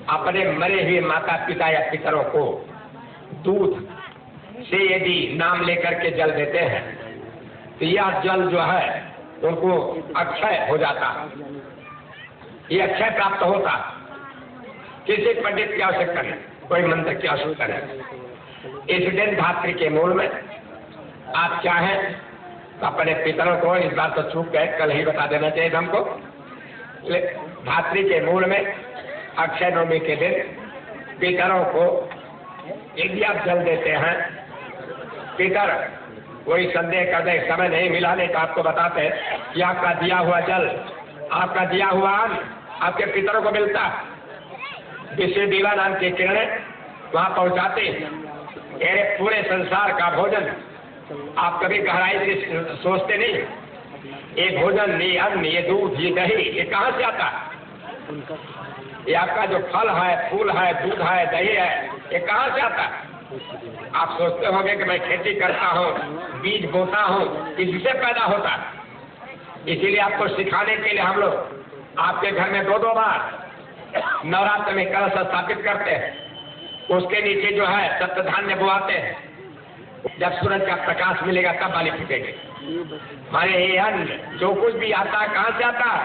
अपने मरे हुए माता पिता या पितरों को दूध से यदि नाम लेकर के जल देते हैं तो यह जल जो है उनको अक्षय हो जाता, ये अक्षय प्राप्त होता। किसी पंडित की आवश्यकता नहीं, कोई मंत्र की आवश्यकता नहीं। इस दिन धात्री के मूल में आप चाहें तो अपने पितरों को, इस बार तो चूक गए, कल ही बता देना चाहिए हमको, धात्री के मूल में अक्षय नवमी के दिन पितरों को यदि आप जल देते हैं, पितर कोई संदेह कर दे, समय नहीं मिला नहीं तो आपको बताते हैं कि आपका दिया हुआ जल, आपका दिया हुआ अन्न आपके पितरों को मिलता। विश्व दीवा नाम की किरणें वहां पहुंचाते, अरे पूरे संसार का भोजन आप कभी गहराई से सोचते नहीं, ये भोजन, ये अन्न, ये दूध, ये दही, ये कहाँ से आता? ये आपका जो फल है, फूल है, दूध है, दही है, ये कहाँ से आता? आप सोचते होंगे कि मैं खेती करता हूँ, बीज बोता हूँ, इससे पैदा होता। इसीलिए आपको सिखाने के लिए हम लोग आपके घर में 2-2 बार नवरात्र में कलश स्थापित करते हैं, उसके नीचे जो है सप्त धान्य बोआते हैं। जब सूरज का प्रकाश मिलेगा तब बाली फूटेगी। माने ये अन्न जो कुछ भी आता है कहाँ से आता है?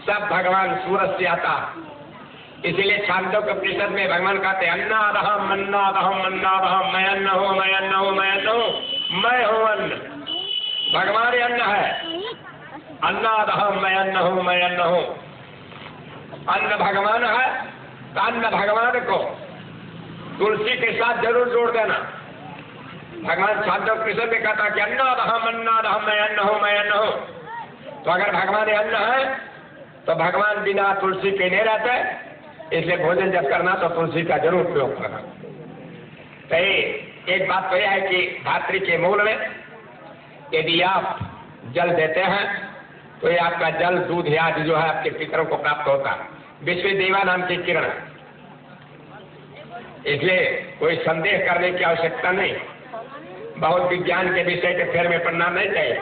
सब भगवान सूरज से आता। इसीलिए छांदोग्य उपनिषद में भगवान कहते हैं अन्नादहम अन्नादहम अन्नादहम, मैं अन्न हूँ, मैं अन्न हूँ, मैं अन्न हूँ, मैं हूँ अन्न। भगवान अन्न है, अन्नादहम, मैं अन्न हूँ, मैं अन्न हूँ। अन्न भगवान है तो अन्न भगवान को तुलसी के साथ जरूर जोड़ देना। भगवान छांदोग्य उपनिषद में कहता कि अन्नादहम अन्नादहम, मैं अन्न हूँ, मैं अन्न हूँ। तो अगर भगवान अन्न है तो भगवान बिना तुलसी के नहीं रहते, इसलिए भोजन जब करना तो तुलसी का जरूर प्रयोग करना। तो एक बात तो यह है कि धात्री के मूल में यदि आप जल देते हैं तो ये आपका जल, दूध आदि जो है आपके पितरों को प्राप्त होता। विश्व देवा नाम की किरण, इसलिए कोई संदेह करने की आवश्यकता नहीं। बहुत विज्ञान के विषय के फेर में पढ़ना नहीं चाहिए,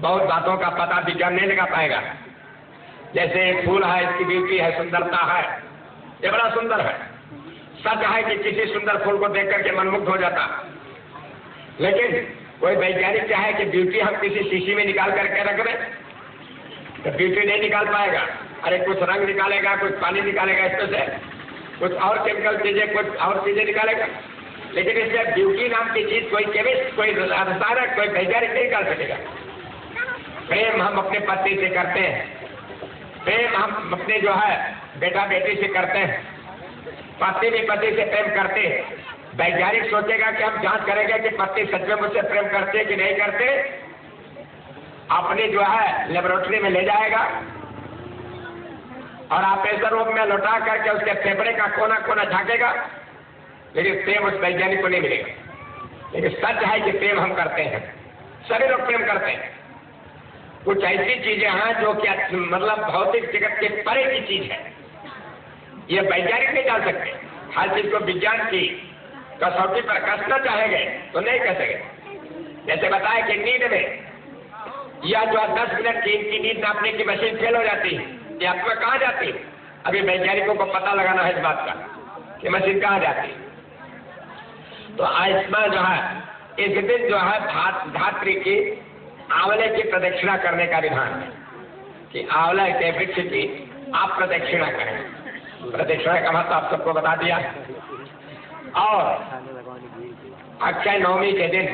बहुत बातों का पता विज्ञान नहीं लगा पाएगा। जैसे एक फूल है, इसकी ब्यूटी है, सुंदरता है, ये बड़ा सुंदर है। सच है कि किसी सुंदर फूल को देख करके मनमुग्ध हो जाता, लेकिन कोई वैज्ञानिक चाहे कि ब्यूटी हम किसी शीशी में निकाल करके रख दें तो ब्यूटी नहीं निकाल पाएगा। अरे कुछ रंग निकालेगा, कुछ पानी निकालेगा, इसमें से कुछ और केमिकल चीजें, कुछ और चीजें निकालेगा, लेकिन इससे ब्यूटी नाम की चीज कोई केमिस्ट, कोई रसायन, कोई वैज्ञानिक नहीं निकाल सकेगा। प्रेम हम अपने पति से करते हैं, प्रेम हम अपने जो है बेटा बेटी से करते हैं, पति भी पति से प्रेम करते हैं। वैज्ञानिक सोचेगा कि हम जांच करेंगे कि पति सच में मुझसे प्रेम करते कि नहीं करते, अपने जो है लेबोरेटरी में ले जाएगा और ऑपरेशन रूम में लौटा करके उसके फेफड़े का कोना कोना झांकेगा, लेकिन प्रेम उस वैज्ञानिक को नहीं मिलेगा। लेकिन सच है कि प्रेम हम करते हैं, सभी लोग प्रेम करते हैं। कुछ ऐसी चीजें हैं जो कि मतलब भौतिक जगत के परे की चीज है, ये वैज्ञानिक नहीं जान सकते। हर चीज को विज्ञान की कसौटी पर कसना चाहेंगे तो नहीं कसेंगे। जैसे बताया कि नींद में या जो 10 मिनट की इनकी नींद नापने की मशीन फेल हो जाती है, ये आपको कहाँ जाती है? अभी वैज्ञानिकों को पता लगाना है इस बात का कि मशीन कहाँ जाती है। तो आयुष्मा जो है इस दिन जो है धात्री की आंवले की प्रदक्षिणा करने का विधान है कि आंवले के वृक्ष की आप प्रदक्षिणा करें। प्रदक्षिणा का महत्व आप सबको बता दिया। और अक्षय नवमी के दिन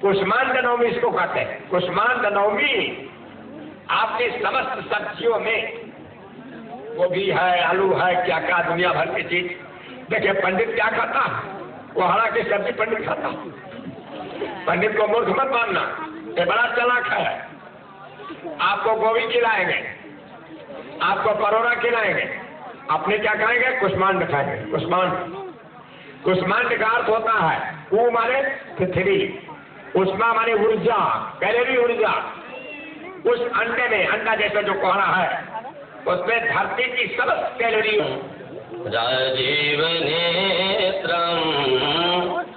कुष्मांड नवमी इसको कहते हैं। कुष्मांड नवमी आपकी समस्त सब्जियों में गोभी है, आलू है, क्या क्या दुनिया भर की चीज। देखिए पंडित क्या खाता, वो हरा की सब्जी पंडित खाता। पंडित को मूर्ख मत मानना, ये बड़ा चालाक है। आपको गोभी खिलाएंगे, आपको परोरा खिलाएंगे, अपने क्या खाएंगे? कुष्मांड खाएंगे। कुष्मांड का अर्थ होता है ऊ माने पृथ्वी, उष्मा माने ऊर्जा, कैलोरी ऊर्जा। उस अंडे में, अंडा जैसा जो कोहरा है उसमें धरती की समस्त कैलोरी। राजीव नेत्रम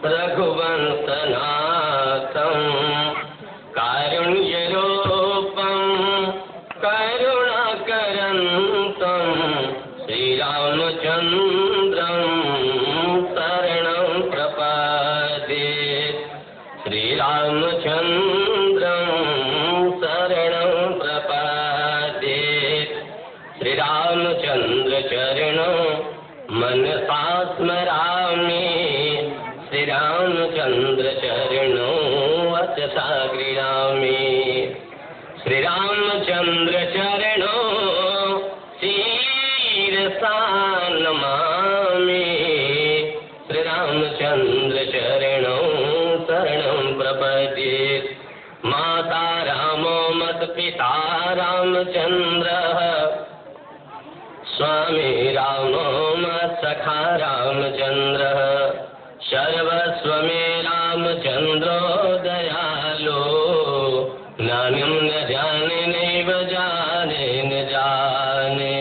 रघुवंशनाथम कारुण्य रूपम करुणाकरंतम श्री रामचंद्रम शरणं प्रपद्ये। श्री रामचंद्रम शरणं प्रपद्ये। श्री रामचंद्र चरणों मनसा स्मरामि। श्री रामचंद्र चरणों वचसा गृह्णामि। श्री रामचंद्र चरणों शिरसा नमामि। श्री रामचंद्र चरणों शरणं प्रपद्ये। माता रामो मत् पिता रामचंद्रः स्वामी रामो मत्सखा रामचंद्रः सर्वस्व मे रामचंद्रो दयालो नान्यं न जाने नैव जाने न जाने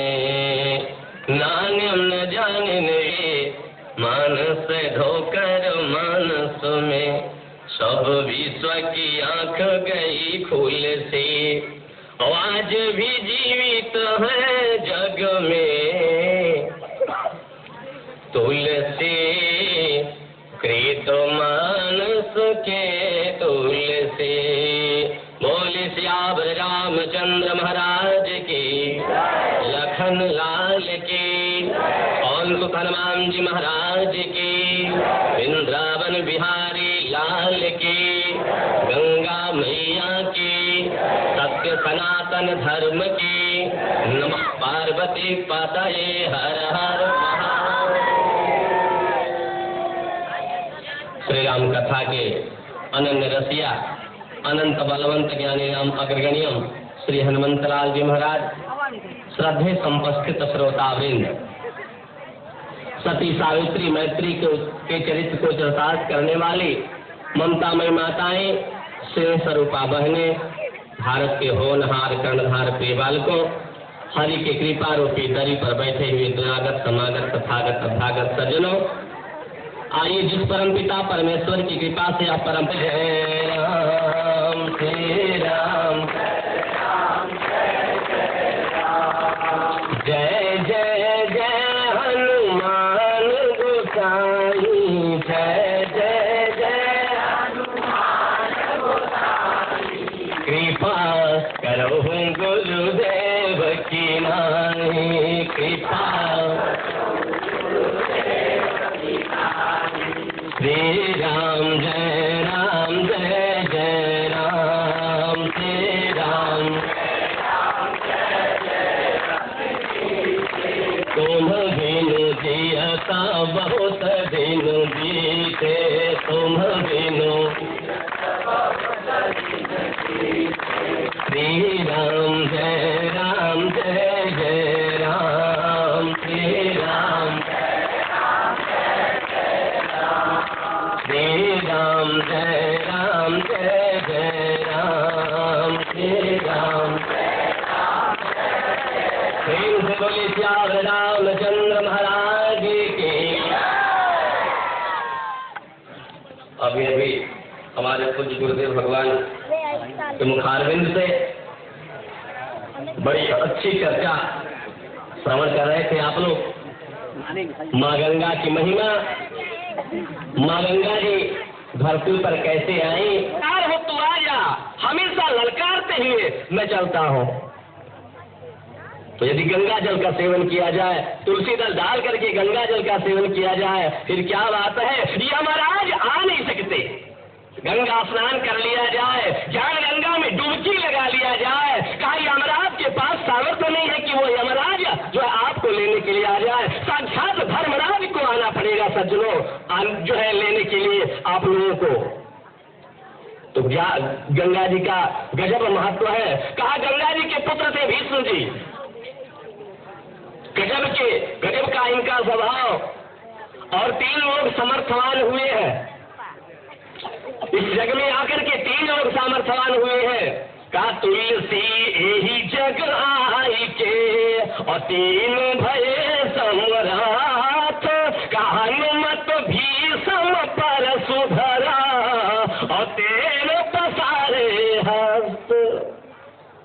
नान्यं न जाने नैव मानस धोकर मानस में सब विश्व की आंख गई खुल से। आज भी जीवित है जग में तुलसी कृत मानस के तुलसी। बोले श्यावर रामचंद्र महाराज की, लखन लाल की, और सुख हनुमान जी महाराज की, वृंदावन बिहारी लाल की, गंगा मैया की, सत्य सनातन धर्म की। नमः पार्वती पतये हर हर महादेव। श्री राम कथा के अनन्य रसिया अनंत बलवंत ज्ञानी राम अग्रगण्यम श्री हनुमंतलाल जी महाराज, श्रद्धे संपस्थित श्रोतावृंद, सती सावित्री मैत्री के चरित्र को चरितार्थ करने वाली ममतामयी माताएं, स्नेह स्वरूपा बहने, भारत के होनहार कर्णधार प्रिय बालकों, हरि के कृपा रूपी दरी पर बैठे हुए दुरागत समागत तथागत अभ्यागत सज्जनों, आइए जिस परमपिता परमेश्वर की कृपा से आप परम जय राम श्री राम जय जय जय हनुमान गोसाई जय जय जय हनुमान गोसाई। कृपा करो गुरुदेव की नाई। कृपा श्री राम जय जय राम श्री राम। तुम बिनु जियता बहुत दिन बीते। तुम बिनु श्री राम जय जय राम श्री राम। श्री राम जय राम श्री राम। प्रेम से बोले श्याम रामचंद्र महाराज की। अभी अभी हमारे पूज्य गुरुदेव भगवान के मुखारविंद से बड़ी अच्छी चर्चा श्रवण कर रहे थे आप लोग। माँ गंगा की महिमा, माँ गंगा जी धरती पर कैसे आई। हो तू आ जा, हमेशा ललकारते हुए मैं चलता हूँ। तो यदि गंगा जल का सेवन किया जाए, तुलसी दल डाल करके गंगा जल का सेवन किया जाए, फिर क्या बात है। यमराज आ नहीं सकते। गंगा स्नान कर लिया जाए, ज्ञान गंगा में डुबकी लगा लिया जाए, कहा यमराज के पास सामर्थ्य नहीं है कि वो यमराज जो है आपको लेने के लिए आ जाए। साक्षात धर्मराज को आना पड़ेगा सज्जनों, जो है लेने के लिए आप लोगों को। तो गंगा जी का गजब महत्व है। कहा गंगा जी के पुत्र थे भीष्म जी, गजब का इनका स्वभाव। और 3 लोग समर्थवान हुए हैं इस जग में आकर के, 3 लोग सामर्थवान हुए हैं। का तुलसी यही जग आई के और 3 भये सम्राट, का हनुमत भीषम पर सुधरा और 3 पसारे हस्त।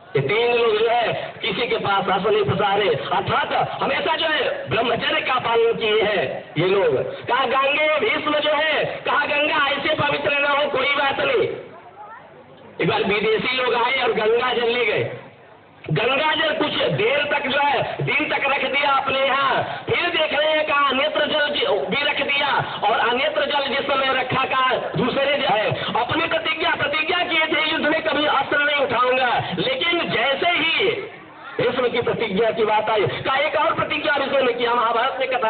ये 3 लोग जो है किसी के पास हंस नहीं पसारे, अर्थात हमेशा जो है ब्रह्मचर्य का पालन किए हैं ये लोग। कहा गंगे भीष्म जो है, कहा गंगा ऐसे पवित्र न हो कोई बात नहीं। एक बार विदेशी लोग आए और गंगा जल ले गए। गंगा जल कुछ देर तक जो है दिन तक रख दिया अपने यहाँ, फिर देख रहे हैं कहा नेत्र जल भी रख दिया। और अनेत्र जल जिस समय रखा का दूसरे जो है अपनी प्रतिज्ञा किए थे युद्ध में कभी अस्त्र नहीं उठाऊंगा, लेकिन जैसे ही भीष्म की प्रतिज्ञा की बात आई, का एक और प्रतिज्ञा भीष्म ने किया। महाभारत में कथा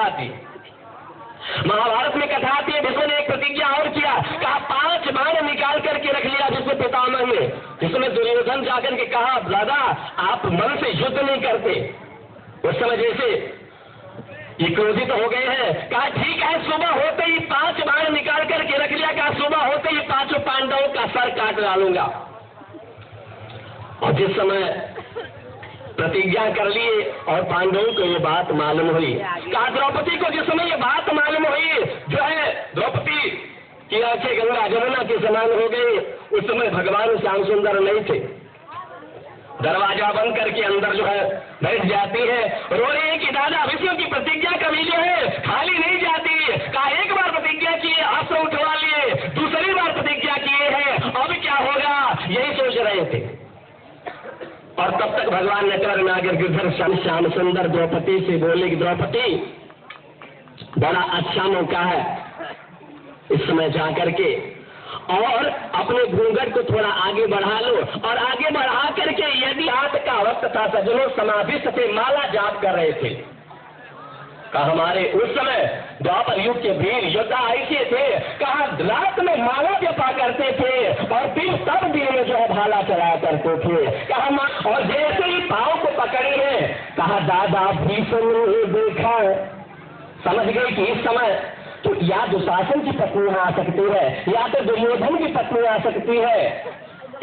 आती है, भीष्म ने एक प्रतिज्ञा और किया। कहा 5 बाण निकाल करके रख लिया भीष्म पितामह ने। जिसमें दुर्योधन जाकर के कहा दादा आप मन से युद्ध नहीं करते। उस समय जैसे ये क्रोधित हो गए हैं। कहा ठीक है, सुबह होते ही 5 बाण निकाल करके रख लिया। कहा सुबह होते ही 5 पांडवों का सर काट डालूंगा। और जिस समय प्रतिज्ञा कर लिए और पांडवों को ये बात मालूम हुई, कहा द्रौपदी को जिस समय ये बात मालूम हुई, जो है द्रौपदी की आंखें गंगा जमुना के समान हो गई। उस समय भगवान श्याम सुंदर नहीं थे। दरवाजा बंद करके अंदर जो है बैठ जाती है, रो रही है कि दादा विष्णु की प्रतिज्ञा कभी जो है खाली नहीं जाती। कहा एक बार प्रतिज्ञा किए, अस्त्र उठवा लिए, दूसरी बार प्रतिज्ञा किए हैं, अब क्या होगा यही सोच रहे थे। और तब तक भगवान नटवर नागर गिरधर श्याम सुंदर द्रौपदी से बोले कि द्रौपदी बड़ा अच्छा मौका है इस समय जाकर के और अपने घूंघट को थोड़ा आगे बढ़ा लो। और आगे बढ़ा करके यदि रात का वक्त था, सज्जनों समाविष्ट थे, माला जाप कर रहे थे। कहा हमारे उस समय द्वापर युग के वीर योद्धा ऐसे थे, कहा रात में माला जपा करते थे और फिर तब दिन में जो है भाला चलाया करते थे। कहा और जैसे ही पांव को पकड़ी है, कहा दादा भीष्म ने देखा, समझ गई कि इस समय तो या दुशासन की पत्नी आ सकती है या तो दुर्योधन की पत्नी आ सकती है,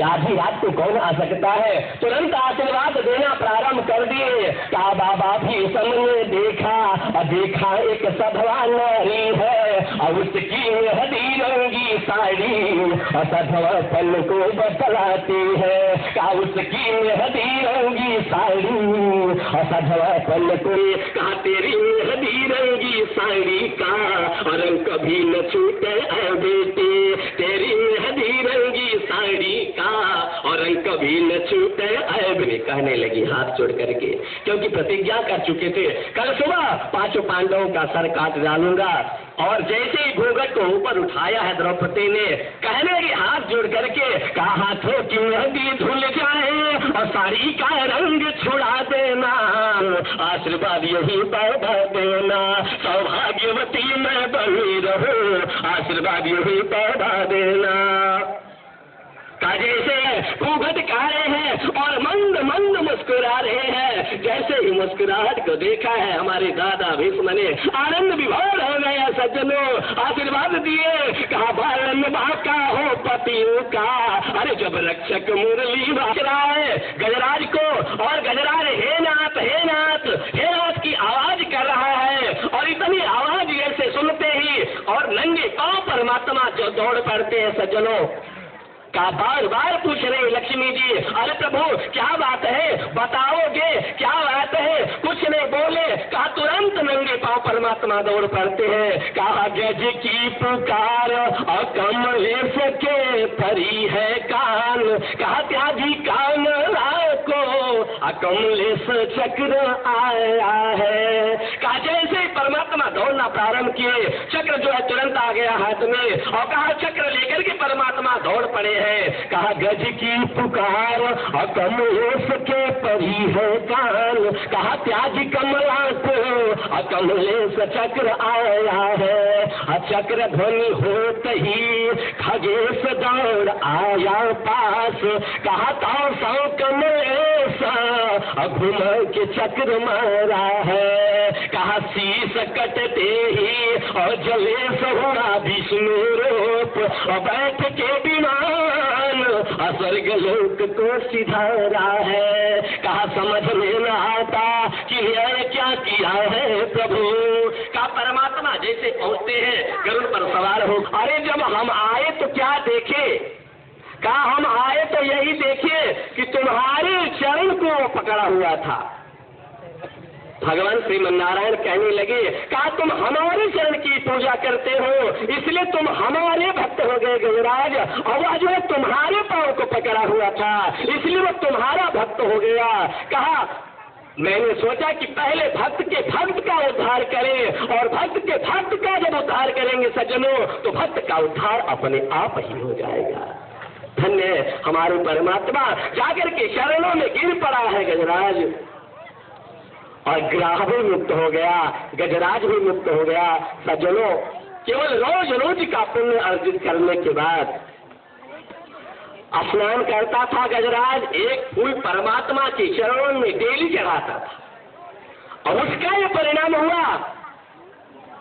आधी रात को कौन आ सकता है। तुरंत आशीर्वाद देना प्रारंभ कर दिए। कहा बाबा भीष्म ने देखा एक सधवा नारी है और उसकी हरी रंगी साड़ी और सधवा पल को बतलाती है। कहा उसकी हरी रंगी साड़ी और सधवा पल को, कहा तेरी हरी रंगी साड़ी का और कभी न छूटे बेटे, तेरी हरी रंगी साड़ी का और कभी न छूटे ऐब। कहने लगी हाथ जोड़ करके, क्योंकि प्रतिज्ञा कर चुके थे कल सुबह 5 पांडवों का सर काट डालूंगा। और जैसे ही घूंघट को ऊपर उठाया है द्रौपदी ने, कहने लगी हाथ जोड़ करके, कहा हाथों की मेहंदी धुल जाए और साड़ी का रंग छुड़ा देना, आशीर्वाद यही पैदा देना, सौभाग्यवती मैं बनी रहूं, आशीर्वाद यही पैदा देना। जैसे घूंघट काढ़े हैं और मंद मंद मुस्कुरा रहे हैं, जैसे ही मुस्कुराहट को देखा है हमारे दादा भीष्म ने आनंद विभोर हो गया। सज्जनों आशीर्वाद दिए, कहा बालन बाका हो पतियों का। अरे जब रक्षक मुरली बाज रहा है गजराज को, और गजराज हे नाथ हे नाथ हे नाथ की आवाज कर रहा है, और इतनी आवाज ऐसे सुनते ही और नंगे पांव परमात्मा जो दौड़ पड़ते हैं सज्जनों, का बार बार पूछ रहे लक्ष्मी जी, अरे प्रभु क्या बात है, बताओगे क्या बात है? कुछ नहीं बोले। कहा तुरंत नंगे पांव परमात्मा दौड़ पड़ते हैं। कहा गज की पुकार और कमलेश के परी है कान, कहा त्यागी कान को कमलेश चक्र आया है। कहा जैसे ही परमात्मा दौड़ना प्रारंभ किए, चक्र जो है तुरंत आ गया हाथ में, और कहा चक्र लेकर के परमात्मा दौड़ पड़े हैं। कहा गज की पुकार और कमलेश के परी है कान, कहा त्यागी कमला को कमलेश चक्र आया है। चक्र ध्वनि होते ही खगेश दौड़ आया पास, कहा ताऊ साऊ कमलेश घूम के चक्र मारा है। कहा शीश कटते ही और जलेश हुआ विष्णु रूप, और बैठ के विमान स्वर्ग लोक को सिधारा है। कहा समझ में न आता कि यह क्या किया है प्रभु। कहा परमात्मा जैसे पहुंचते हैं गरुड़ पर सवार हो, अरे जब हम आए तो क्या देखे? कहा हम आए तो यही देखे कि तुम्हारे चरण को पकड़ा हुआ था। भगवान श्रीमन्नारायण कहने लगे, कहा तुम हमारे चरण की पूजा करते हो, इसलिए तुम हमारे भक्त हो गए गजराज, और वह जो है तुम्हारे पांव को पकड़ा हुआ था, इसलिए वो तुम्हारा भक्त हो गया। कहा मैंने सोचा कि पहले भक्त के भक्त का उद्धार करें, और भक्त के भक्त का जब उद्धार करेंगे सज्जनों, तो भक्त का उद्धार अपने आप ही हो जाएगा। धन्य है हमारे परमात्मा, जाकर के शरणों में गिर पड़ा है गजराज, और ग्राह भी मुक्त हो गया, गजराज भी मुक्त हो गया। सज्जनों केवल रोज रोज का पुण्य अर्जित करने के बाद स्नान करता था गजराज, एक फूल परमात्मा के चरणों में डेली चढ़ाता था, और उसका यह परिणाम हुआ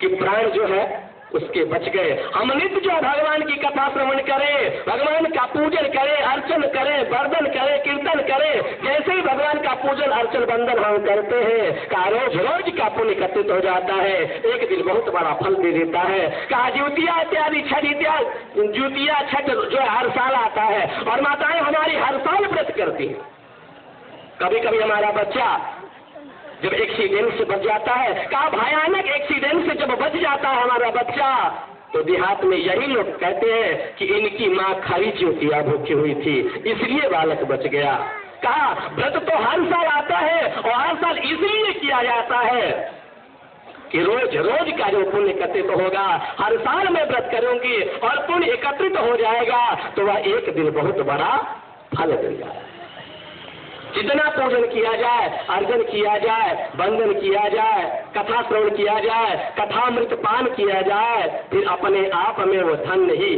कि प्राण जो है उसके बच गए। हम नित्य जो भगवान की कथा श्रवण करें, भगवान का पूजन करें, अर्चन करें, वर्धन करें, कीर्तन करें, जैसे ही भगवान का पूजन अर्चन वंदन हम करते हैं, का रोज रोज का पुण्य एकत्रित हो जाता है, एक दिन बहुत बड़ा फल दे देता है। कहा ज्योतिया इत्यादि छठ इत्यादि, ज्योतिया छठ जो हर साल आता है, और माताएं हमारी हर साल व्रत करती है। कभी कभी हमारा बच्चा जब एक्सीडेंट से बच जाता है, कहा भयानक एक्सीडेंट से जब बच जाता है हमारा बच्चा, तो देहात में यही लोग कहते हैं कि इनकी माँ खरी ज्योतिया भूखी हुई थी, इसलिए बालक बच गया। कहा व्रत तो हर साल आता है, और हर साल इसलिए किया जाता है कि रोज रोज का जो पुण्य एकत्रित होगा, हर साल मैं व्रत करूंगी और पुण्य एकत्रित हो जाएगा, तो वह एक दिन बहुत बड़ा फल देगा। जितना पूजन किया जाए, अर्जन किया जाए, वंदन किया जाए, कथा श्रवण किया जाए, कथामृत पान किया जाए, फिर अपने आप में वो धन्य ही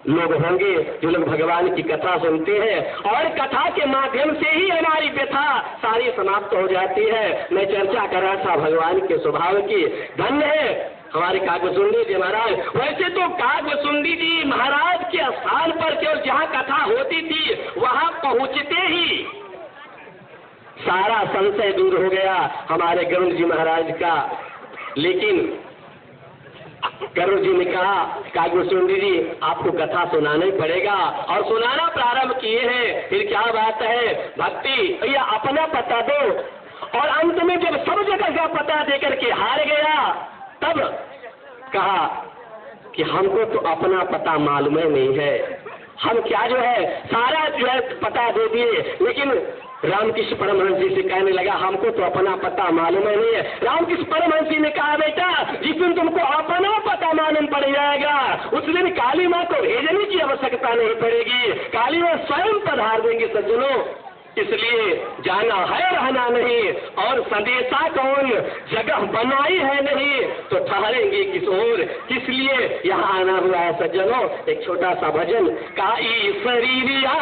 लोग होंगे जो लोग भगवान की कथा सुनते हैं, और कथा के माध्यम से ही हमारी व्यथा सारी समाप्त हो जाती है। मैं चर्चा कर रहा था भगवान के स्वभाव की। धन्य है हमारे कागभूषुंडी जी महाराज। वैसे तो कागभूषुंडी जी महाराज के स्थान पर केवल जहाँ कथा होती थी वहाँ पहुँचते ही सारा संशय दूर हो गया हमारे गरुड़ जी महाराज का। लेकिन गरुड़ जी ने कहा कागभूषुंडी जी आपको कथा सुनाना ही पड़ेगा, और सुनाना प्रारंभ किए हैं। फिर क्या बात है भक्ति, भैया अपना पता दो। और अंत में जब सब जगह का पता देकर के हार गया, तब कहा कि हमको तो अपना पता मालूम ही नहीं है, हम क्या जो है सारा जो है पता दे दिए। लेकिन रामकृष्ण परमहंस जी से कहने लगा हमको तो अपना पता मालूम नहीं है। रामकृष्ण परमहंस जी ने कहा बेटा जिस दिन तुमको अपना पता मालूम पड़ जाएगा, उस दिन काली माँ को भेजने की आवश्यकता नहीं पड़ेगी, काली माँ स्वयं पधार देंगे सज्जनों। इसलिए जाना है रहना नहीं, और संदेशा कौन जगह बनाई है नहीं, तो ठहरेंगे किस ओर, किस लिए यहाँ आना हुआ है सज्जनों। एक छोटा सा भजन का ई शरीरिया